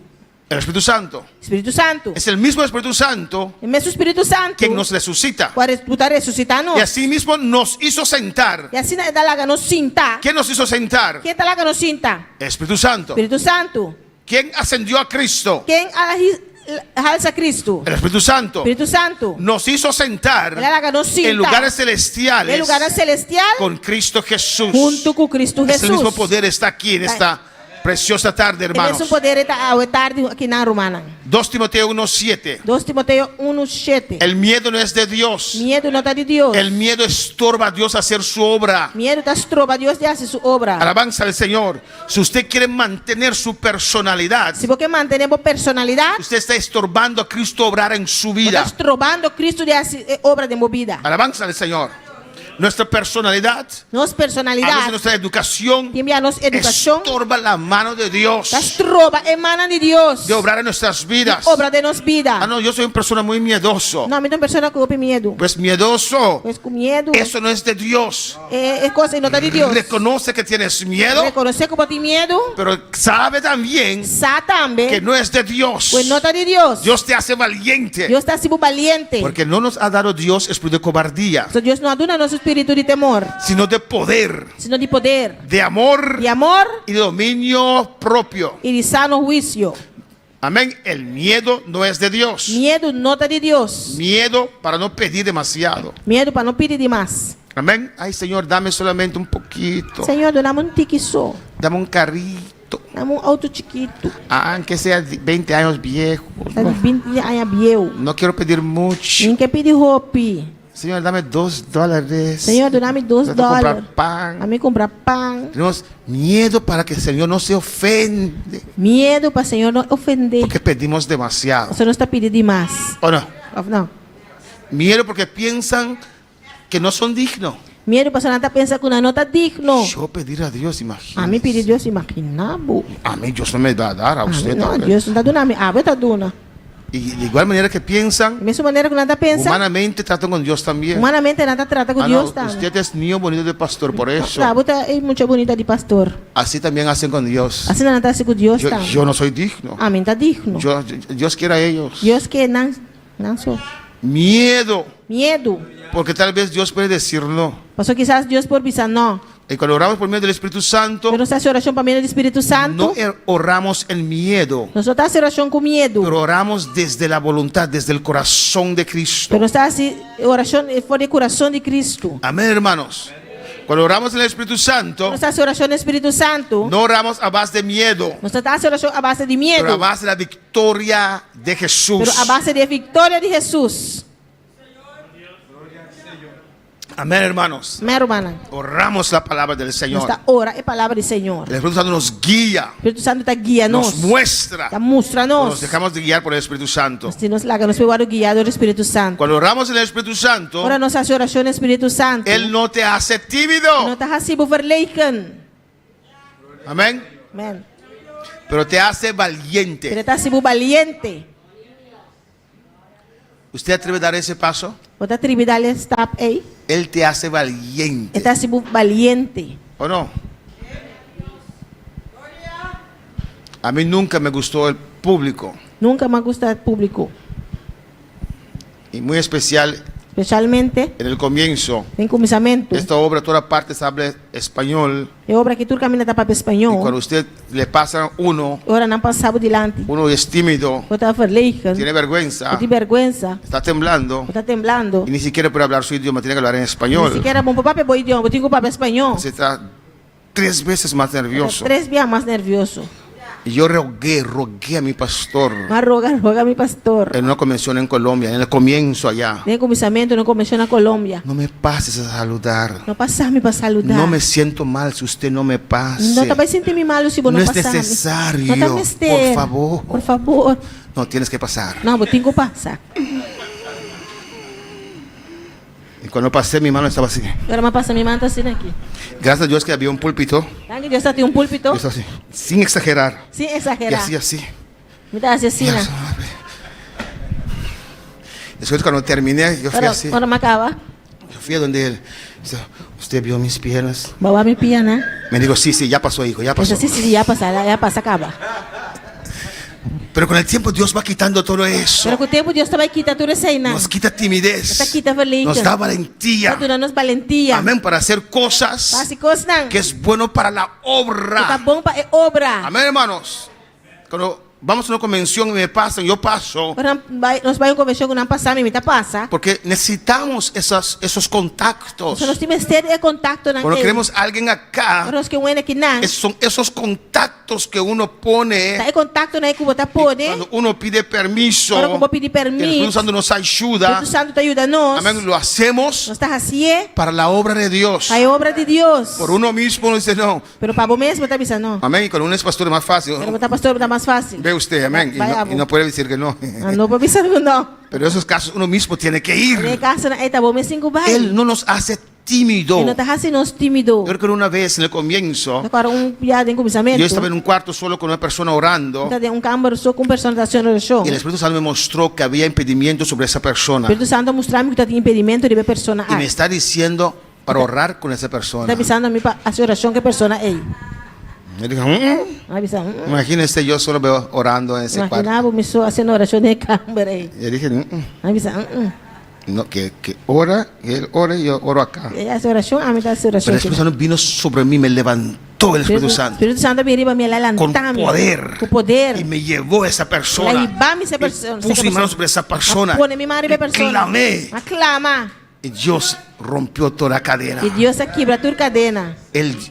El Espíritu Santo. Espírito Santo. Es el mismo Espíritu Santo O mesmo Espírito Santo. quien nos resucita. Para ressuscitar nós. Y asimismo nos hizo sentar. E assim talaga nos sinta. ¿Quién nos hizo sentar? Quem talaga nos sinta? El Espíritu Santo. Espírito Santo. ¿Quién ascendió a Cristo? Quem alça Cristo? El Espíritu Santo. Espírito Santo. Nos hizo sentar Ele alaga nos sinta. en lugares celestiales Em lugar celestial. con Cristo Jesús. Junto com Cristo Ese Jesus. mismo poder está aquí en esta preciosa tarde, O mesmo hermanos. poder está ao tarde aqui na Romana. 2 Timoteo 1:7. 2 Timoteo 1:7. El miedo no es de Dios. Medo não está de Deus. El miedo estorba a Dios hacer su obra. Medo está trova Deus de fazer sua obra. Alabanza al Señor. Si usted quiere mantener su personalidad, Se você manter personalidade, usted está estorbando a Cristo obrar en su vida. está trobando Cristo de fazer obra de movida. Alabanza al Señor. Nuestra personalidad, Nossa a veces personalidade, nuestra educación, também a nossa educação, estorba la mano de Dios está trova emana de Deus. de obrar en nuestras vidas. Obra de nos vida. Ah, no, yo soy una persona muy miedoso. Não, me tem pessoa que tem medo. Pues miedoso, Pois com medo eso no es de Dios. é coisa que não está de Deus. Reconoce que tienes miedo, Reconhecer que tem medo, pero sabe también sabe que também, no es de Dios. pois não está de Deus. Dios te hace valiente, Deus está sendo valiente. porque no nos ha dado Dios espíritu de cobardía, So, Deus não aduna nosso espírito de temor, sino de poder, sino de poder, de amor de amor y de dominio propio. e de sano juízo. Amén. El miedo no es de Dios. Medo não está de Deus. Miedo para no pedir demasiado. Medo para não pedir demais. Amén. Ay, Señor, dame solamente un poquito. Senhor, dá-me tique só. Dame un carrito. Dá-me auto chiquito. Aunque sea 20 años viejo. Tá de 20 anos viu. No quiero pedir mucho. Nem quer pedir roupa. Señor, dame $2. Senhor, dá-me Tengo que comprar $2. A pan. mim comprar pão. Tenemos miedo para que el Señor no se ofende. Medo para o Senhor não ofender. Porque pedimos demasiado. Você não está pedindo demais. ¿O no? Não. Miedo porque piensan que no son dignos. Medo para o Senhor pensar que não está digno. Yo pedir a Dios, A mim imagínate. pedir Deus imaginava. A mí Dios no me va a dar, a usted Não, tal vez. Deus não está dando a mim. Ah, vai estar dando. Y de igual manera que piensan, Da mesma maneira que não está pensando. humanamente tratan con Dios también. Humanamente não está tratando com Ah, Deus no, também. usted es niño bonito de pastor, por eso. Claro, é muito bonita de pastor. Así también hacen con Dios. Assim não está assim com Deus Yo, também. yo no soy digno. A mim está digno. Dios quiere a ellos. Deus que não sou. Miedo, Medo. porque tal vez Dios puede decir no. Passou quizás Deus por pensar, não. Y cuando oramos por medio del Espíritu Santo, Pero essa oração para meio do Espírito Santo. no oramos en miedo, Nós só está oração com medo. pero oramos desde la voluntad, desde el corazón de Cristo. Pero está assim, oração fora do coração de Cristo. Amén, hermanos. Cuando oramos en el Espíritu Santo, Nós está oração no Espírito Santo. no oramos a base de miedo, Nós está oração a base de pero a medo. base de la victoria de Jesús. Pero a base de vitória de Jesus. Amén, hermanos. Minha irmã. Oramos la palabra del Señor. Nós está ora é palavra do Senhor. El Espíritu Santo nos guía, O Espírito Santo está guia nos nós. muestra. Está mostra Nos nós. dejamos de guiar por el Espíritu Santo. Se nós larga nos pegar o guiado do Espírito Santo. Cuando oramos en el Espíritu Santo, Ora nossa oração no Espírito Santo. Él no te hace Não tímido. está assim por verleiken. Amén. Amém. Pero te hace Ele valiente. está assim por valiente. ¿Usted atreve a dar ese paso? Outra tribo dele está aí. Él te hace valiente. Está assim por valiente. ¿O no? A mí nunca me gustó el público. Nunca me gusta público. Y muy especial Especialmente en el comienzo. em começamento. Esta obra, toda parte se habla español. É obra que tudo caminha para Y cuando espanhol. usted le pasa uno, Ora não passava dilante. uno es tímido, Outra verleiken. tiene vergüenza, De vergüenza. está temblando Está temblando. y ni siquiera puede hablar su idioma, tiene que hablar en Ni español. siquiera bom papai bom idioma, eu tenho papai espanhol. Se está 3 veces más nervioso. 3 vezes mais nervioso. Y yo rogué a mi pastor Mas roga mi pastor. en una convención en Colombia, en el comienzo allá. Nem começamento, não começou na Colômbia. No me pases a saludar. Não passar-me para saludar. No me siento mal si usted no me pase. Não também senti-me mal se você No não es passar. necesario, Não está por favor. Por favor. No, tienes que pasar. Não, eu tenho que passar. Y cuando pasé, mi mano estaba así. Agora me passa, minha mãe está assim aqui. Gracias a Dios que había un púlpito. Tá? Que Deus tem um púlpito, Yo estaba así, sin exagerar. sem Y exagerar. así. Me dá assim, Y né? así. Después cuando terminé, yo fui así. Quando me acaba, Yo fui a donde él. Dice, ¿usted vio mis piernas? bawa me pia, né? Me dijo, sí, ya pasó, hijo, ya Eu pasó. disse, já passa, acaba. Pero con el tiempo Dios va quitando todo eso. Pero com o tempo, Deus também quita tudo isso aí, né? Nos quita timidez. Está quita valência. Nos da valentía. Está dando valentia. Amén, para hacer cosas Faz coisas, não. que es bueno para la Tá obra. bom para obra. Amén, hermanos. Cuando vamos a una convención y me pasan, yo paso. Quando nós vamos em convenção que não passar, me passa. Porque necesitamos esos contactos. Se nós temos ter contato na Cuando queremos a alguien acá, nós que um aqui não. son esos contactos que uno pone Tá em contato na que você pode. cuando uno pide permiso. Agora como pedir El Espíritu permiso. Santo nos O ayuda. Espírito Santo te ajuda nós. Amén, lo hacemos Nós está assim, para la obra de Dios. a obra de Deus. Por uno mismo uno dice no. Pero para você mesmo tá pensando, não. Amén, y cuando uno es pastor es más fácil. Pero você pastor está mais fácil. Ve usted, amén. Y no puede decir que no. Ah, não para pensar não. Pero en esos casos uno mismo tiene que ir. Nem caso na tá bom, mesmo que vai. Él no nos hace tímido. E não tá assim nós tímido. Yo recuerdo una vez en el comienzo, Agora já em começamento. yo estaba en un cuarto solo con una persona orando. Tá de câmara só com pessoa da oração. Y el Espíritu Santo me mostró que había impedimento sobre esa O persona. Espírito Santo mostrou-me que tá impedimento de ver pessoa. Y me está diciendo para orar con esa persona. Tá avisando a mim para a oração que pessoa é. Me dijo, Avisando. imagínese yo solo veo orando en ese cuarto. Imaginava me só fazendo oração de câmara aí. Y dije, Avisando. no, que ora, que él ora y yo oro acá. Essa oração, a mim tá essa Pero oração. el Espíritu Santo vino sobre mí, me levantó el Espíritu Santo Espírito Santo me arriba, me con levantame. poder. Com poder. Y me llevó a esa persona. Levar-me essa pessoa. Puso mi mano sobre esa persona. Pone mi mano sobre a pessoa. Clamé. Aclama. Y Dios rompió toda cadena. E Deus quebra tua cadena.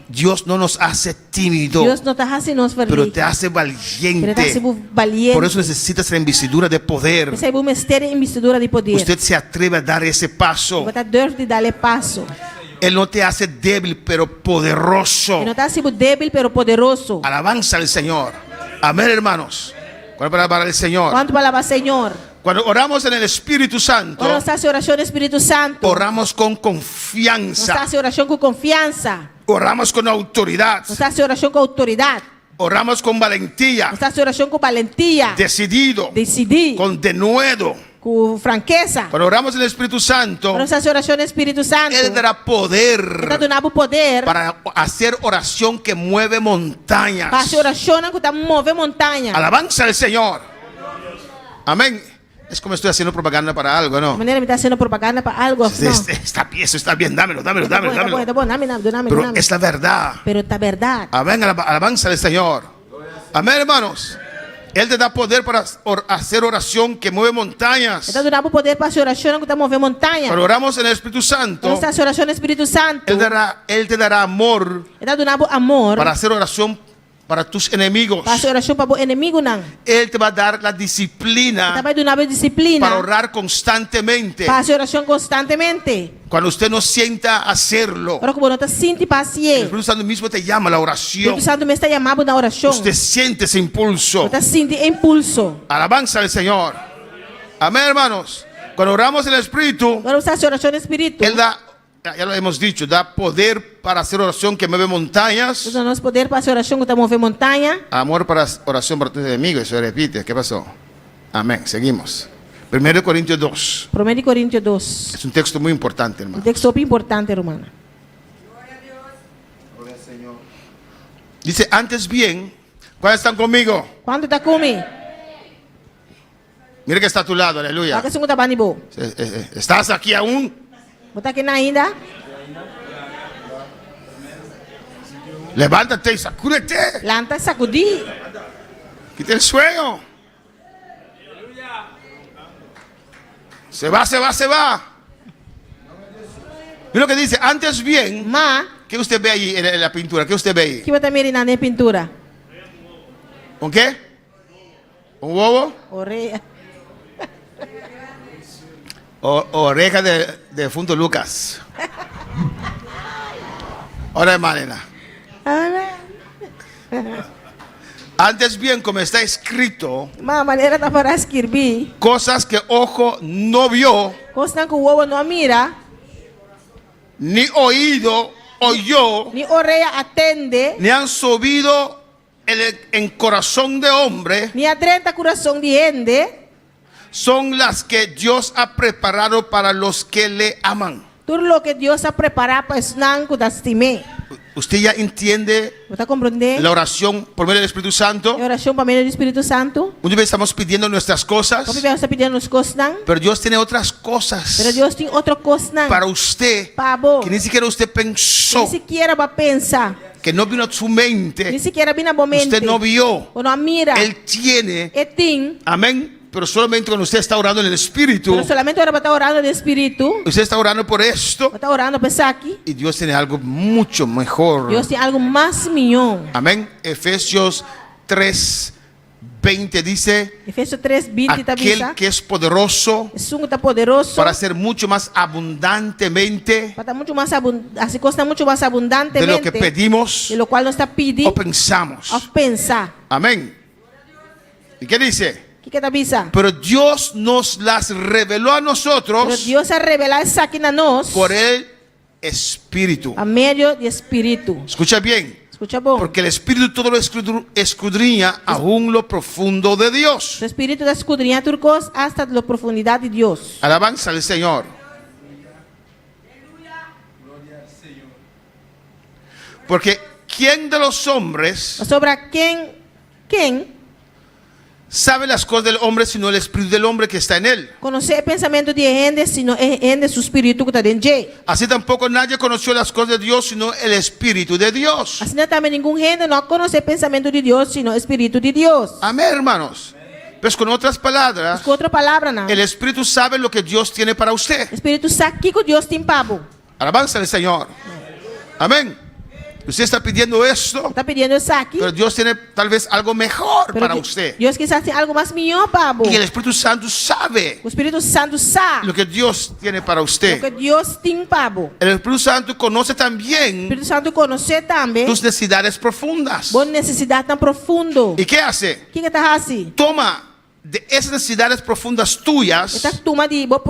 Dios no nos hace tímido, Deus não tá assim nos pero vermelho. te hace Pero tá assim valiente. valiente. Por eso necesitas la investidura de poder. Esse é o mistério e investidura de poder. Usted se atreve a dar ese paso. Você deve de dar passo. Él no te hace débil, pero poderoso. E não tá assim débil, pero poderoso. Alabanza al Señor. Amén, hermanos. ¿Cuál palabra para el Señor? Quanto palavra Senhor? Cuando oramos en el Espíritu Santo, Quando está a oração do Espírito Santo. oramos con Não confianza. está a oração com confiança. Oramos con autoridad. Não está a oração com autoridade. Oramos con valentía. Não está a oração com valentia. Decidido. Decidir. Con denuedo. Com franqueza. Cuando oramos en el Espíritu Santo, Quando está a oração do Espírito Santo. Él dará poder Está dando poder. para hacer oración que mueve montañas. Para a oração que está mover montanha. Alabanza al Señor. Amén. Es como estoy haciendo propaganda para algo, De ¿no? maneira me está haciendo propaganda para algo. Não. Eso está bien, dámelo. Tá bom, dame. Pero es la verdad. Pero está verdade. Amén, alabanza al Señor. Amén, hermanos. Él te da poder para hacer oración que mueve montañas. Está dando poder para a oração que está mover montanha. Cuando oramos en el Espíritu Santo, Quando está a oração do Espírito Santo. Él te dará amor Está dando amor. para hacer oración para tus enemigos. Para a oração para o inimigo não. Él te va a dar la Está disciplina dando disciplina. para orar constantemente. Para a oração constantemente. Cuando usted no sienta hacerlo, Agora como não está sinto el paciente. Espíritu Santo mismo te llama a la O oración. Espírito Santo me está chamando na oração. Usted siente ese impulso. Está sintiendo impulso. Alabanza al Señor. Amén, hermanos. Cuando oramos en el Espíritu, Agora está a oração do Espírito. Él da, ya lo hemos dicho, da poder para hacer oración que mueve montañas. Nós temos poder para a oração que está mover montanha. Amor para oración para tus enemigos. Eso repite. ¿Qué pasó? Amén. Seguimos. 1 Corintios 2. 1 Coríntios 2. Es un texto muy importante, Um hermano. texto super importante, hermano. Dice, antes bien, ¿cuáles están conmigo? Quanto está comigo? Mira que está a tu lado, aleluya. Para que você não está banibo. ¿Estás aquí aún? Você aqui ainda? Levántate y sacúdete. Lanta, sacudir. Quita el sueño. Se va. Mira lo que dice, antes bien, Mas, ¿qué usted ve ahí en la pintura? ¿Qué usted ve ahí? que você está mirando na pintura? ¿Un qué? ¿Un huevo? Orelha. Oreja de Funto Lucas. Ahora es Malena. Antes bien, como está escrito, Ma maneira tá para escrever. cosas que ojo no vio, Coisa que o ovo não mira, ni oído oyó, ni orelha atende, ni han subido en corazón de hombre, ni atrenta coração de gente. son las que Dios ha preparado para los que le aman. Tudo lo que Deus ha preparado para os que das time. ¿Usted ya entiende Você compreende? la oración por medio del Espíritu Santo? A oração para meio do Espírito Santo. Muchas veces estamos pidiendo nuestras cosas, Como Deus está pedindo as coisas, pero Dios tiene otras pero cosas Deus tem outra coisa para usted para vos. que ni siquiera usted pensó, Nem sequer vai pensar, que no vino a su nem mente, sequer vem na mente. usted no vio. Ou não mira. Él tiene, E tem, amén, pero solamente cuando usted está orando en el Espíritu, pero solamente ora para estar orando no Espírito. usted está orando por esto Para estar orando para pensar aqui. y Dios tiene algo mucho mejor. Deus tem algo mais melhor. Amén. Efesios 3:20 dice, Efésios 3:20 está aquel bisa. que es poderoso Jesus está poderoso para hacer mucho más abundantemente para estar muito mais assim coisa muito mais de abundantemente lo que pedimos de lo cual nos está o pedindo pensamos. a pensar. Amén. ¿Y qué dice? O que está bisa? Pero Dios nos las reveló a Pero nosotros Deus a revelar isso aqui na nós por el Espíritu. a meio de Espírito. Escucha bien, Escucha bom. porque el Espíritu todo lo escudriña aún lo profundo de Dios. O Espírito da escudrinha turcos hasta a profundidade de Deus. Alabanza al Señor. Porque ¿quién de los hombres Sobre quem sabe las cosas del hombre sino el Espíritu del hombre que está en él? conhecer pensamento de gente, sino é gente su Espírito que está dentro de. Así tampoco nadie conoció las cosas de Dios sino el Espíritu de Dios. Assim também nenhum gente não conhece pensamento de Deus, sino Espírito de Deus. Amén, hermanos. Pues con otras palabras, Com outra palavra, não. el Espíritu sabe lo que Dios tiene para usted. Espírito sabe o que Deus tem para você. Alabanza al Señor. Amén. Usted está pidiendo esto, Está pedindo isso aqui. pero Dios tiene tal vez algo mejor Pero para usted. Deus quizás tem algo mais melhor para Y el você. Espíritu Santo sabe O Espírito Santo sabe lo que Dios tiene para o que usted. Deus tem para você. El Espíritu Santo conoce O también Espírito Santo conhece também tus necesidades profundas. boa necessidade tão profundo. ¿Y qué hace? O que está assim? Toma de esas necesidades profundas tuyas Está turma de boa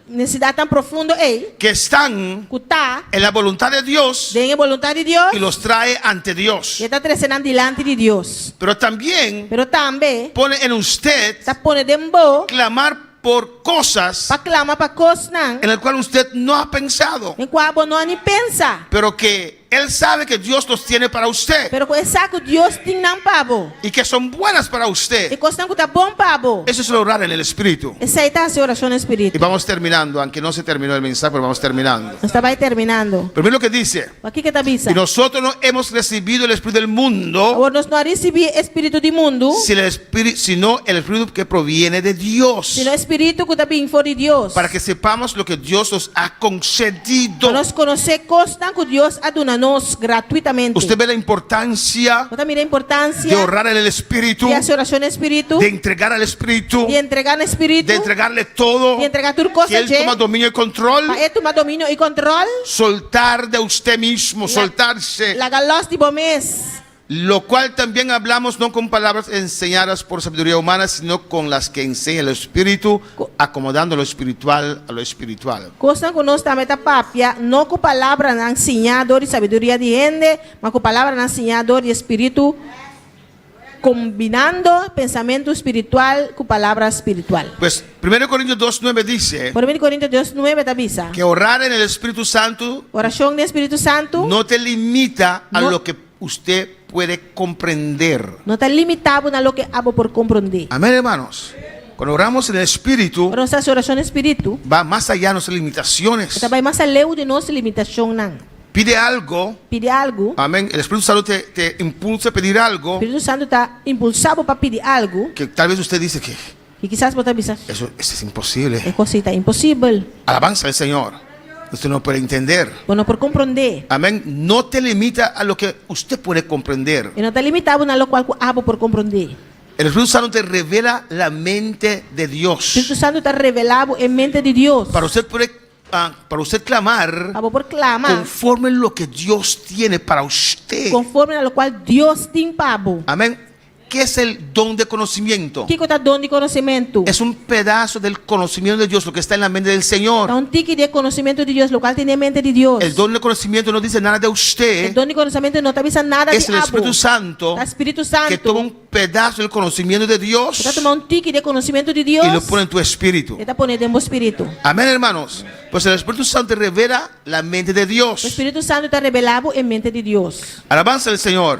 necessidade tão profunda aí, que están que está en la voluntad de Dios dentro da vontade de Deus y los trae ante Dios. e está trazendo diante de Deus. Pero también Pero também pone en usted está pondo dentro clamar por cosas para clamar para coisas não, en las cuales usted no ha pensado, em qual você não nem pensa. pero que Él sabe que Dios los tiene para usted Pero com essa que Deus tem não para você. y que son buenas para E usted. coisa que está bom para você. Eso es el orar en el Espíritu. Essa aí está a sua oração no Y Espírito. vamos terminando, aunque no se terminó el mensaje, pero vamos terminando. Nós vai terminando. Primero lo que dice, Aqui que está bisa. y nosotros no hemos recibido el Espíritu del mundo, Agora nós não recebemos Espírito do mundo, sino el Espíritu que proviene de Dios, sino Espírito que está vindo fora de Deus. para que sepamos lo que Dios nos ha concedido. Para nós conhecer coisas que Deus ha dado a nós gratuitamente. Usted ve la importancia Você mira a importância de orar en el Espíritu, de hacer oração no Espírito, de entregar al Espíritu, de entregar no Espírito, de entregarle todo, de entregar tudo que coisa Él toma dominio y control, para ele tomar domínio e controle, soltar de usted mismo, soltarse, la galos de bomês. lo cual también hablamos no con palabras enseñadas por sabiduría humana, sino con las que enseña el Espíritu, acomodando lo espiritual a lo espiritual. Coisa que nós também está papia, não com palavra não ensinador de sabedoria de gente, mas com palavra não ensinador de Espírito, combinando pensamento espiritual com palavra espiritual. Pues 1 Corintios 2:9 dice Por 1 Coríntios 2:9 está avisa. que orar en el Espíritu Santo Oração do Espírito Santo no te limita a No. lo que usted puede comprender. não está limitado na lo que abo por compreender. Amén, hermanos. Cuando oramos en el Espíritu, Para nossa oração no Espírito, va más allá de nuestras limitaciones. está vai mais além de nossa limitação não. Pide algo, Pedir algo, amén. El Espíritu Santo te impulsa a pedir o algo Espírito Santo está impulsado para pedir algo que tal vez usted dice que e quizás você avisa, eso es imposible. é coisa impossível, Alabanza al Señor. Usted no puede entender. bueno por compreender. Amén. No te limita a lo que usted puede comprender. E não está limitado na lo qual abo por compreender. El Espíritu Santo te revela la mente de O Dios. Espírito Santo está revelado em mente de Deus. Para usted clamar Abo por clamar conforme lo que Dios tiene para usted. conforme a lo qual Deus tem para abo. Amén. qué es el don de conocimiento? Que é dom de conhecimento? Es un pedazo del conocimiento de Dios, lo que está en la mente del Señor. É tique de conhecimento de Deus, local tem a mente de Deus. El don de conocimiento no dice nada de O usted. dom de conhecimento não te avisa nada Es de el abo. Espíritu Santo É o Espírito Santo. que toma un pedazo del conocimiento de Dios Você tomar tique de conhecimento de y Deus. lo pone en tu espíritu. Ele está ponendo em meu espírito. Amén, hermanos. Pues el Espíritu Santo revela la mente de O Dios. Espírito Santo está revelado em mente de Deus. Alabanza al Señor.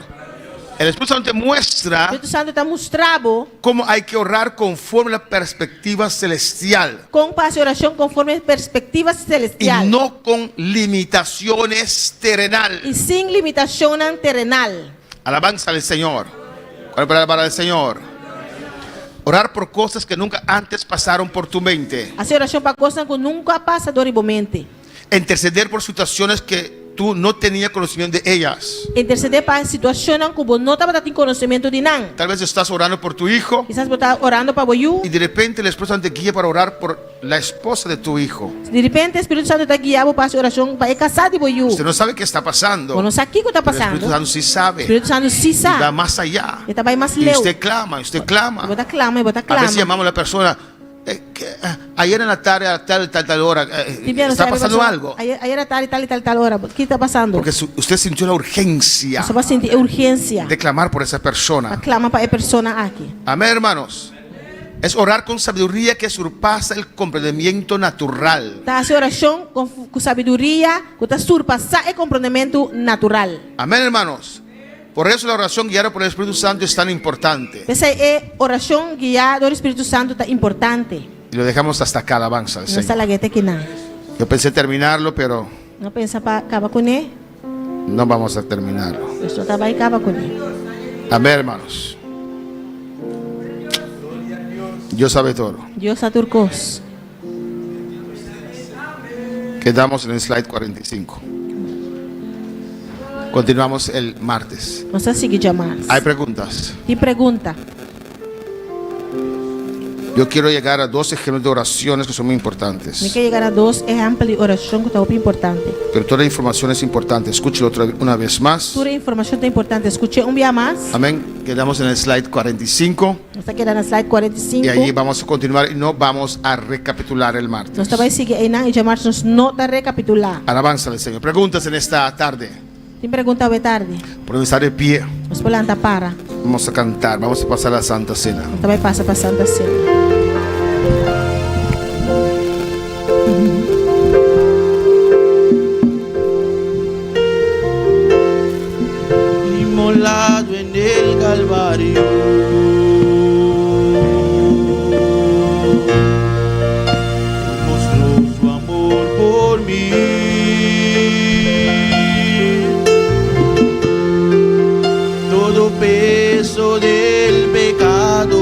El Espíritu Santo te O muestra Espírito Santo está mostrando cómo hay que orar conforme a la perspectiva celestial com paz e oração conforme a perspectiva y celestial. no con limitaciones terrenal. E sem limitação terrenal. Alabanza al Señor. ¿Cuál es la palabra del Señor? Orar por cosas que nunca antes pasaron por tu mente. A oração para coisas que nunca passa por sua mente. Interceder por situaciones que tú no tenías conocimiento de ellas. Interceder para situações que você não estava tendo conhecimento de não. Tal vez estás orando por tu hijo Quizás você está orando para você. y de repente el Espíritu Santo te guía para orar por la esposa de tu hijo. De repente o Espírito Santo está guiando para a oração para casar de você. Usted no sabe qué está pasando. Você não sabe o que está Pero el Espíritu passando. Santo sí sabe. O Espírito Santo sim Y va sabe. más allá. Ele está mais Y leu. usted clama, y usted clama. Você clama, você A veces clama. llamamos a la persona. Ayer en la tarde a tal hora. ¿Está pasando algo? Ayer à tarde, tal hora. O que está passando? Porque usted sintió la urgencia Você vai sentir urgência. de clamar por esa persona. Clama para a pessoa aqui. Amén, hermanos. Es orar con sabiduría que surpasa el comprendimiento natural. Tá, a oração com sabedoria, que está surpassar o compreendimento natural. Amén, hermanos. Por eso la oración guiada por el Espíritu Santo es tan importante. Essa é oração guiada do Espírito Santo tá importante. Y lo dejamos hasta acá, alabanza al Não está Señor. lá aqui não. Yo pensé terminarlo, pero Não pensa para acabar com ele. no vamos a terminarlo. Eu só vai acabar com ele. Amén, hermanos. Dios sabe todo. Deus saturcos. Quedamos en el slide 45. Continuamos el martes. Vamos a seguir mais. Hay preguntas. Tem pergunta. Yo quiero llegar a 2 ejemplos de oraciones que son muy Me importantes. quer chegar a 2 exemplos de oração que está muito importante. Pero toda la información es importante. Escúchelo una vez más. Toda a informação está importante. Escute dia mais. Amén. Quedamos en el slide 45. Nós está quedando na slide 45. Y allí vamos a continuar y no vamos a recapitular el martes. Nós vai seguir aí e já mais nós não está recapitular. Alabanza al Señor. Preguntas en esta tarde. Tem pergunta hoje tarde. Podemos estar de pie. Nós podemos para. Vamos a cantar. Vamos a pasar la Santa Cena. Nós vai passar para Santa Ceia. Inmolado en el Calvario, mostró su amor por mí. Todo peso del pecado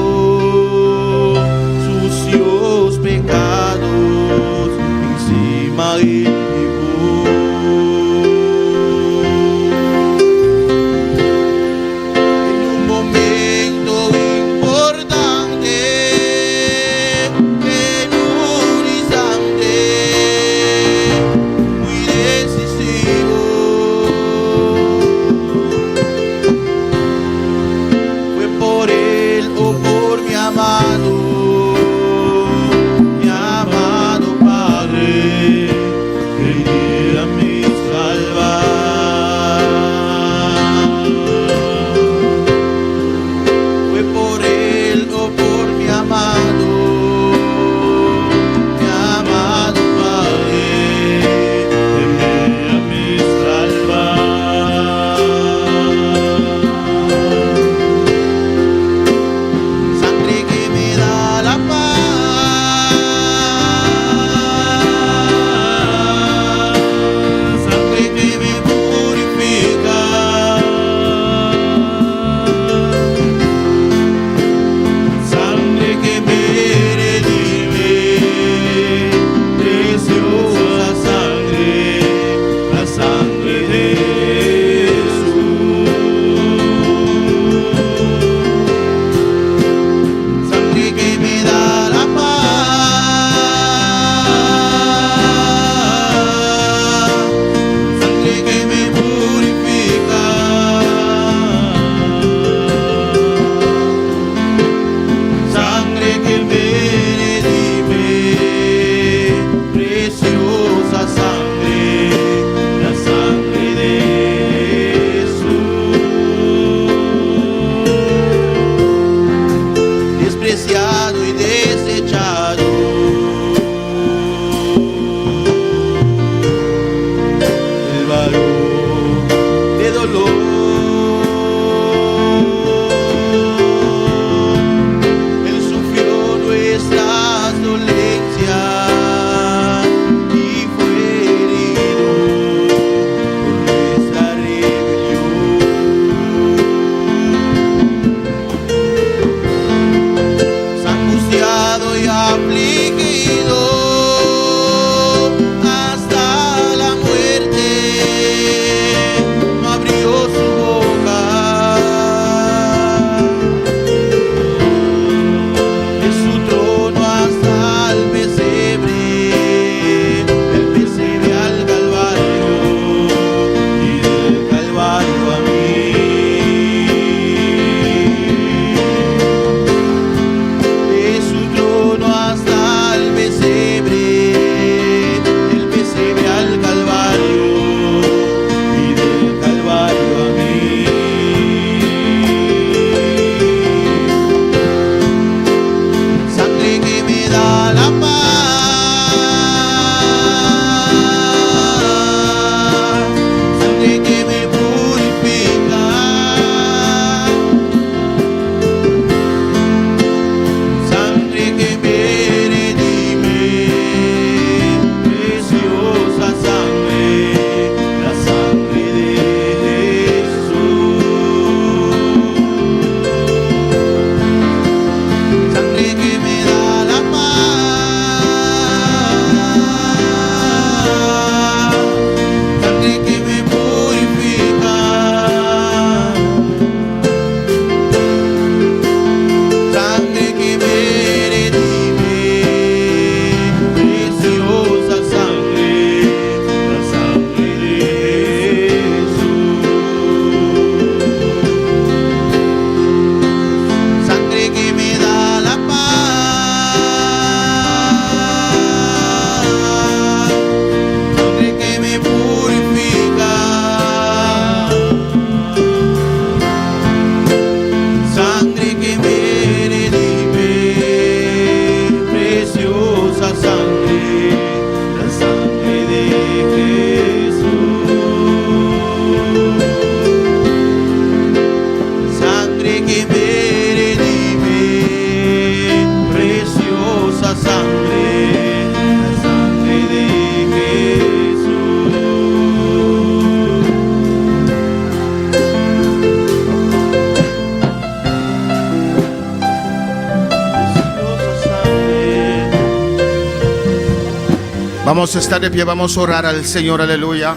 Vamos a estar de pie, vamos a orar al Señor, aleluya.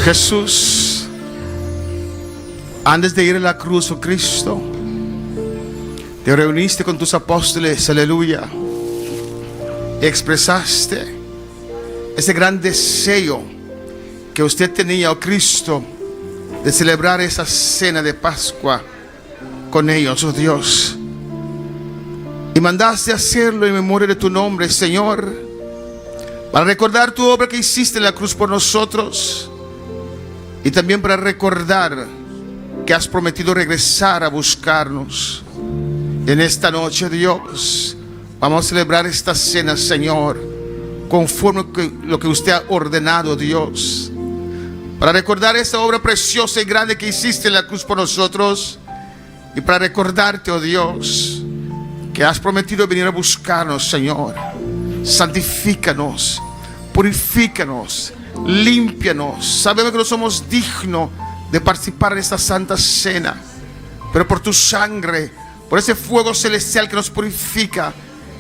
Jesús, antes de ir a la cruz, oh Cristo, te reuniste con tus apóstoles, aleluya, y expresaste ese gran deseo que usted tenía, oh Cristo, de celebrar esa cena de Pascua con ellos, oh Dios. Y mandaste hacerlo en memoria de tu nombre, Señor, para recordar tu obra que hiciste en la cruz por nosotros, y también para recordar que has prometido regresar a buscarnos. En esta noche, Dios, vamos a celebrar esta cena, Señor, conforme a lo que usted ha ordenado, Dios, para recordar esta obra preciosa y grande que hiciste en la cruz por nosotros, y para recordarte, oh Dios, que has prometido venir a buscarnos, Señor. Santifícanos, purifícanos, límpianos. Sabemos que no somos dignos de participar en esta santa cena, pero por tu sangre, por ese fuego celestial que nos purifica,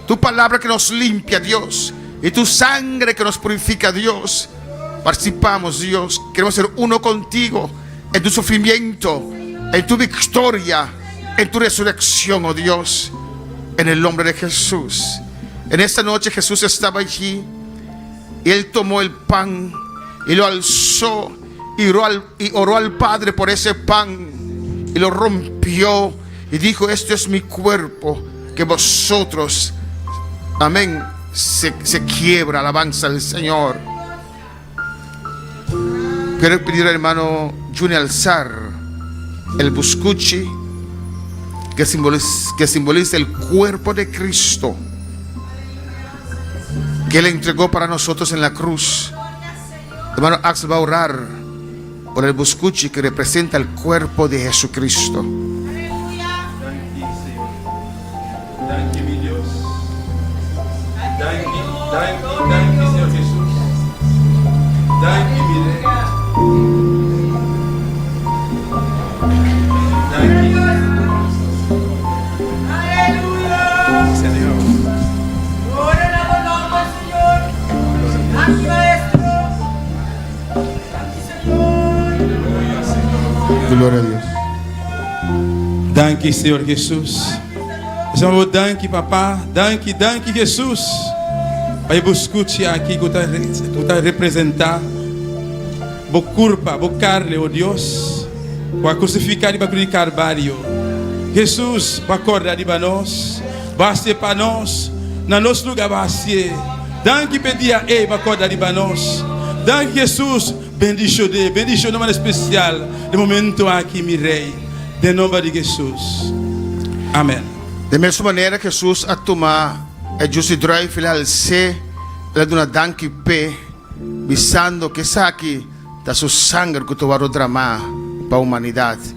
tu palabra que nos limpia, Dios, y tu sangre que nos purifica, Dios, participamos, Dios. Queremos ser uno contigo en tu sufrimiento, en tu victoria, en tu resurrección, oh Dios, en el nombre de Jesús. En esta noche Jesús estaba allí y Él tomó el pan y lo alzó y oró al Padre por ese pan y lo rompió y dijo: esto es mi cuerpo que vosotros, amén, se quiebra. Alabanza al Señor. Quiero pedir al hermano Junior alzar el buscuchi que simboliza el cuerpo de Cristo que Él entregó para nosotros en la cruz. Hermano Axel va a orar por el buscuchi que representa el cuerpo de Jesucristo. Danke, mi Dios. Danke, Señor Jesús. Danke, mi Rey. Danke. Señor. Gloria a Dios. Danke, Senhor Jesus. Senhor, danke, papá. Danke, Jesus. Pai, buscute aqui que está representar bo corpo, bo carne, oh Deus, para crucificar para cruz de Calvário. Jesus, para acordar de nós, basta para nós, na nosso lugar basta. Danke, pedir a Ele para acordar de nós. Danke, Jesus. Bendición de manera especial de momento aqui, mi Rei, de nome de Jesus. Amém. De mesma maneira, Jesus a tomar é justo drive ele alce, ele dona danke pe, visando que saque da sua sangue que tu vai derramar para a humanidade.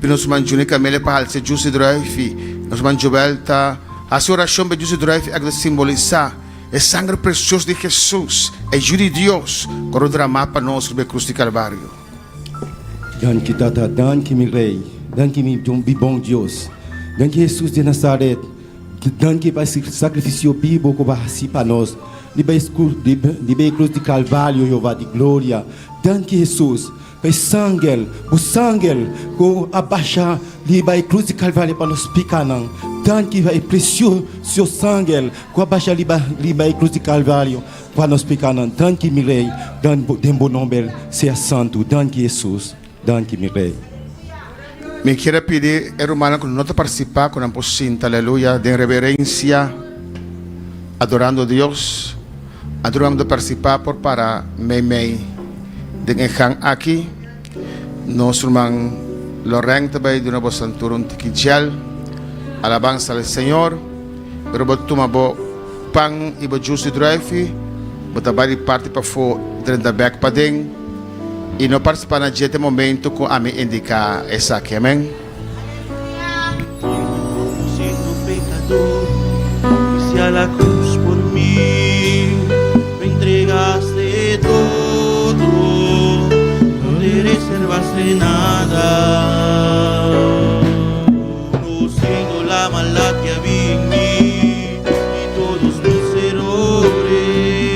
E nós manjuni camele para alce justo drive, nós manjubelta a sua oração be justo drive é que simbolizar o sangue precioso de Jesus, ajude Deus a derramar para nós sobre a cruz de Calvário. Danke, Tata, danke, mi Rei, danke, mi bom Deus, danke, Jesus de Nazaré, danke para esse sacrifício vivo que vai para nós, de cruz de Calvário, Jeová de glória, danke, Jesus, para sangue, o sangue que abaixa, de cruz de Calvário para nós picar. Danke vai precioso seu sangue que abaixa a cruz de Calvário para nós picar. Danke, mi Rei, em bom nome seja santo. Danke, Jesus. Danke, mi Rei. Me quero pedir, hermano, que não te participar com a pocinta, aleluia, de reverência, adorando a Deus, adorando participar por para mei, de que aqui, nosso irmão Lorraine também de novo santurón tiquichal. Alabanza al Señor. Pero vos toma bo pan e bo juice drive, vos trabalha parte para for dentro da back para dentro e não participar neste momento com a me indicar essa aqui, amém? Siendo pecador, fuiste a la cruz por mí, me entregaste todo, no te reservaste nada. La maldad que había en mí y todos mis errores,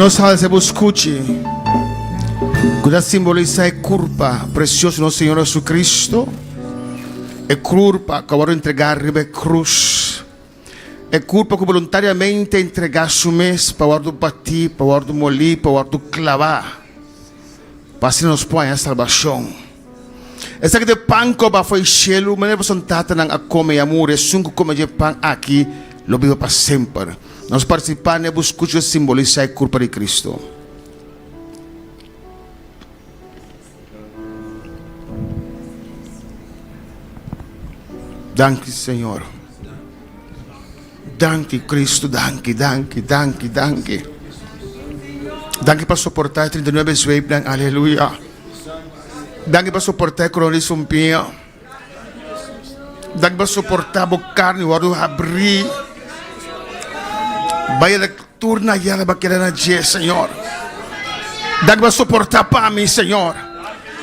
nós fazemos escute, que simboliza a culpa preciosa do Senhor Jesus Cristo, é culpa que eu vou entregar a cruz, é culpa que voluntariamente entregar o mês para o bater, para o molir, para o clavar, para assim nos põe a salvação. Essa que de pão que foi cheio, mas não tata nang come amor, é sunco como de pão aqui, lo vivo para sempre. Nós participamos e buscamos simbolizar a culpa de Cristo. Danke, Senhor. Danke, Cristo. Danke. Danke para suportar 39 zweeplang. Aleluia. Danke para suportar cronismo pia. Danke para suportar a carne, o abrir. Vai a leitura e ela vai querer na dia, Senhor. Danke para suportar para mim, Senhor.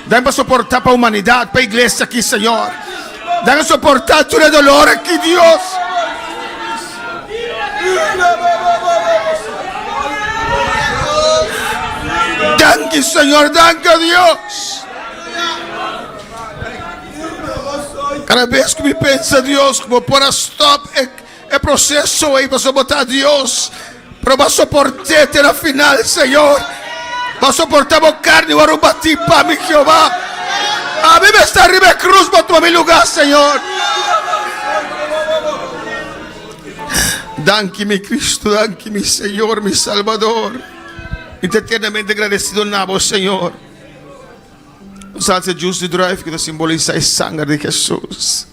Danke para suportar para a humanidade, para a igreja aqui, Senhor. Danke para suportar todo o dolor aqui, Deus. Danke, Senhor. Danke, Deus. Cada vez que me pensa, Deus, que vou pôr a stop, é processo aí para botar Deus, para suportar até a final, Senhor. Para suportar a carne, o bater para mim, Jeová. A mim está arriba a cruz para tu meu lugar, Senhor. Danke, mi Cristo, danke, mi Senhor, mi Salvador. Eternamente agradecido a vos, Senhor. O salsa justo drive que simboliza o sangue de Jesus.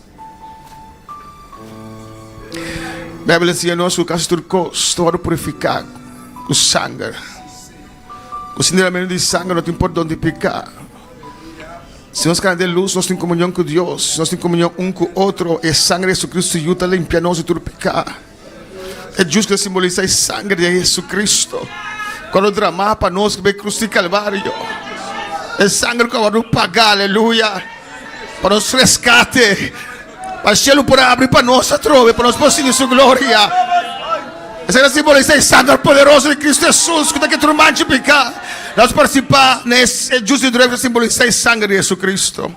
A Bíblia diz que nós, o caso turcos, todo purificar o sangue. O sinceramente de sangue não tem por onde picar. Se nós queremos de luz, nós temos comunhão com Deus, nós temos comunhão um com o outro, e o sangue de Jesus Cristo ajuda a limpar nós de tudo pecado. É justo que simboliza o sangue de Jesus Cristo. Quando derramar para nós que veio cruz de Calvário, o sangue que vai pagar, aleluia, para nos resgate, para o cielo por abrir para nós a trove, para nós possuir sua glória. Essa simboliza o sangue poderoso de Cristo Jesus, que está turmante pecado. Nós participar nesse justo drive que simboliza o sangue de Jesus Cristo.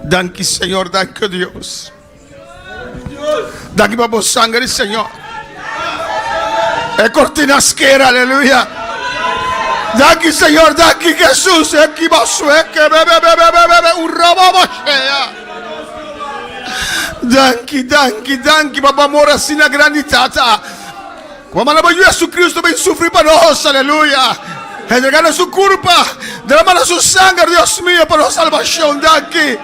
Danke, Senhor, danke, Deus. Danke para o sangue, Senhor. É cortinasqueira, aleluia. Danke, Senhor, danke, Jesus. É que você é que bebe, o rabo cheia. Danke, para amor assim na grande tata. Como a Jesus Cristo vem sofrer para nós, aleluia. Entregar a sua culpa, derramar a sua sangue, Deus mío, para a salvação. Danke.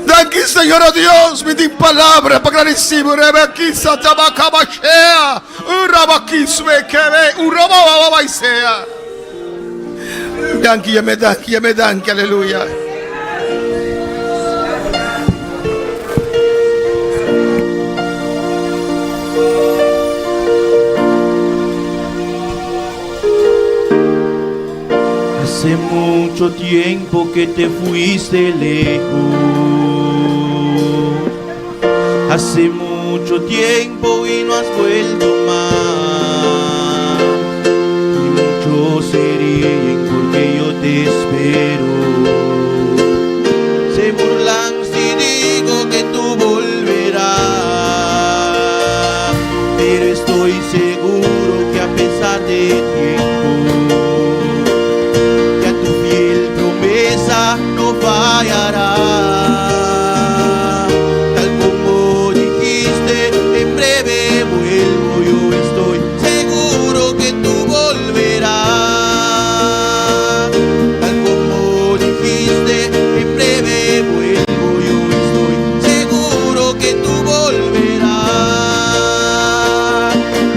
Danke, Senhor Deus, me dê palavra para agradecer. Rebaqui satabacabachea, urabaqui suekebe, urabababaisea. Danke, me danke, aleluia. Hace mucho tiempo que te fuiste lejos. Hace mucho tiempo y no has vuelto más. Y muchos se ríen porque yo te espero. Se burlan si digo que tú volverás. Pero estoy seguro que a pesar de tiempo, no fallará. Tal como dijiste, en breve vuelvo. Yo estoy seguro que tú volverás. Tal como dijiste, en breve vuelvo. Yo estoy seguro que tú volverás.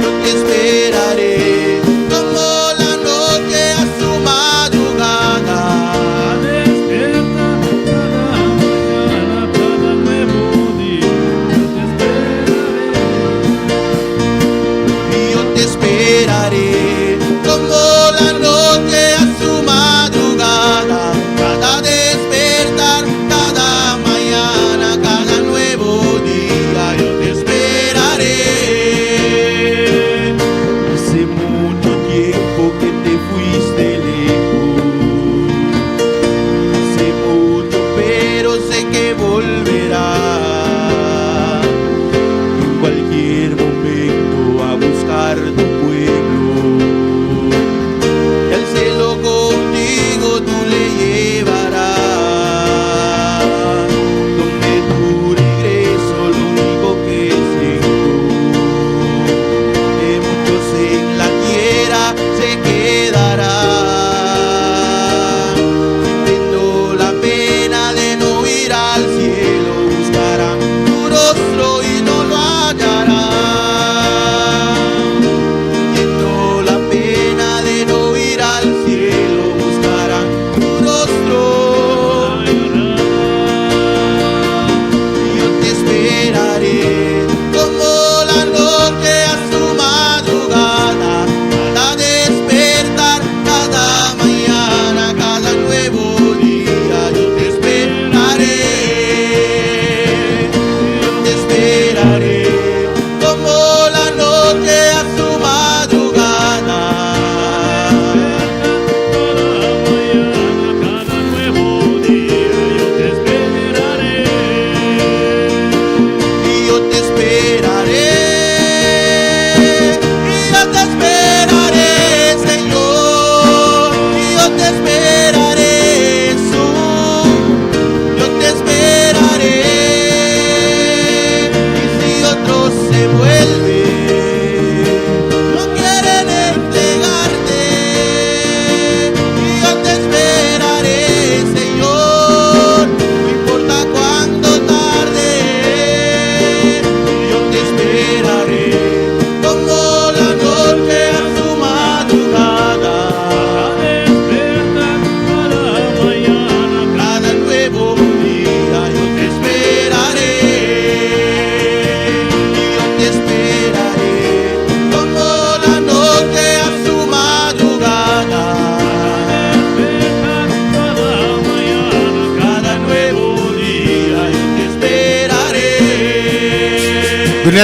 Yo te esperaré como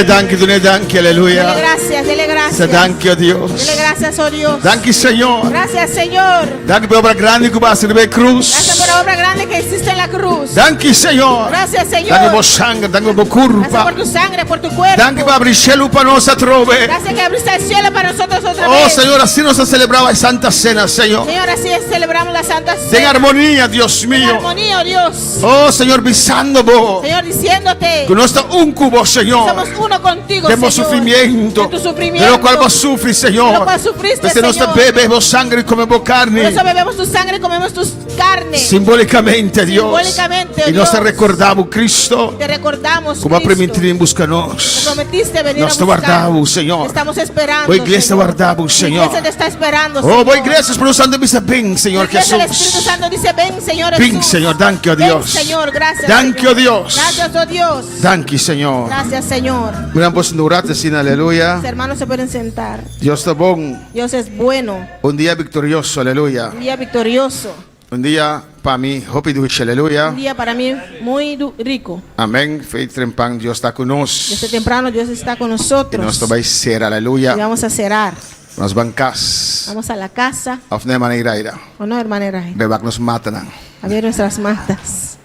Dune danki, aleluya. Dele gracias, dele Sa gracias. danki, oh Dios. Dele gracias, oh Dios. Danki, Señor. Gracias, Señor. Danki por obra grande que vas a hacer cruz. Gracias por la obra grande que existe en la cruz. Danki, Señor. Gracias, Danki Señor. por sangre, danki por Gracias curva. por tu sangre, por tu cuerpo. Danki por abrir cielo para nosotros trove. Gracias que abriste el cielo para nosotros otra Oh vez. Señor, así nos ha celebrado la Santa Cena, Señor. Señor, así es, celebramos la Santa En Cena. armonía, Dios En mío. armonía, oh Dios. Oh Señor, visando vos. Señor, diciéndote Que no está un cubo, Señor. somos uno contigo, De Señor. sufrimiento. De tu De sufrimiento. lo cual vos sufres, De Señor. lo cual sufriste, Desde nuestra Señor. bebé vos sangre y comemos Por carne. eso bebemos tu sangre y comemos tus carnes. Simbólicamente, Dios. Simbólicamente, Y nos Dios. recordamos, Cristo. Te recordamos, Como Cristo. permitir en Te buscarnos. prometiste venir Nos a te buscar. guardamos, Señor. Te estamos esperando, Voy iglesia Señor. guardamos, Tu Señor. iglesia te está esperando, Oh, Señor. voy gracias Espíritu Santo, dice ven, Señor Tu iglesia, el Espíritu Jesús. Santo dice, ven, Señor Ven, Jesús. Señor, danke, oh Ven, Dios. Señor, gracias, Danke, Señor. oh Dios. Gracias, oh Dios. Danke, Señor. Gracias, Señor. Mira, pues orate sin aleluya. Los hermanos se pueden sentar. Dios está bon. Dios es bueno. Un día victorioso, aleluya. Un día victorioso. Un día para mí, hope y dulce, Un aleluya. día para mí muy rico. Amén. Fe y trempang, Dios está con nos. Desde temprano Dios está con Y nosotros. nos va a ser, Y aleluya. vamos a cenar. Nos bancas. Vamos a la casa. Of de manera ira. ¿O no, hermana Eraje? Bebak nos matan. A ver nuestras matas.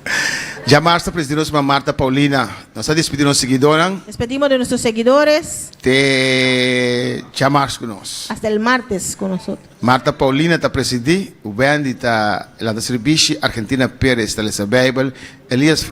Ya Marta, presidente Marta Paulina. Nos ha despedido seguidora. Despedimos de nuestros seguidores Te llamas con nos. hasta el martes con nosotros. Marta Paulina ta presidi, ubendi ta la servici Argentina Pérez ta lesa Bible, Elias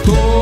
Todo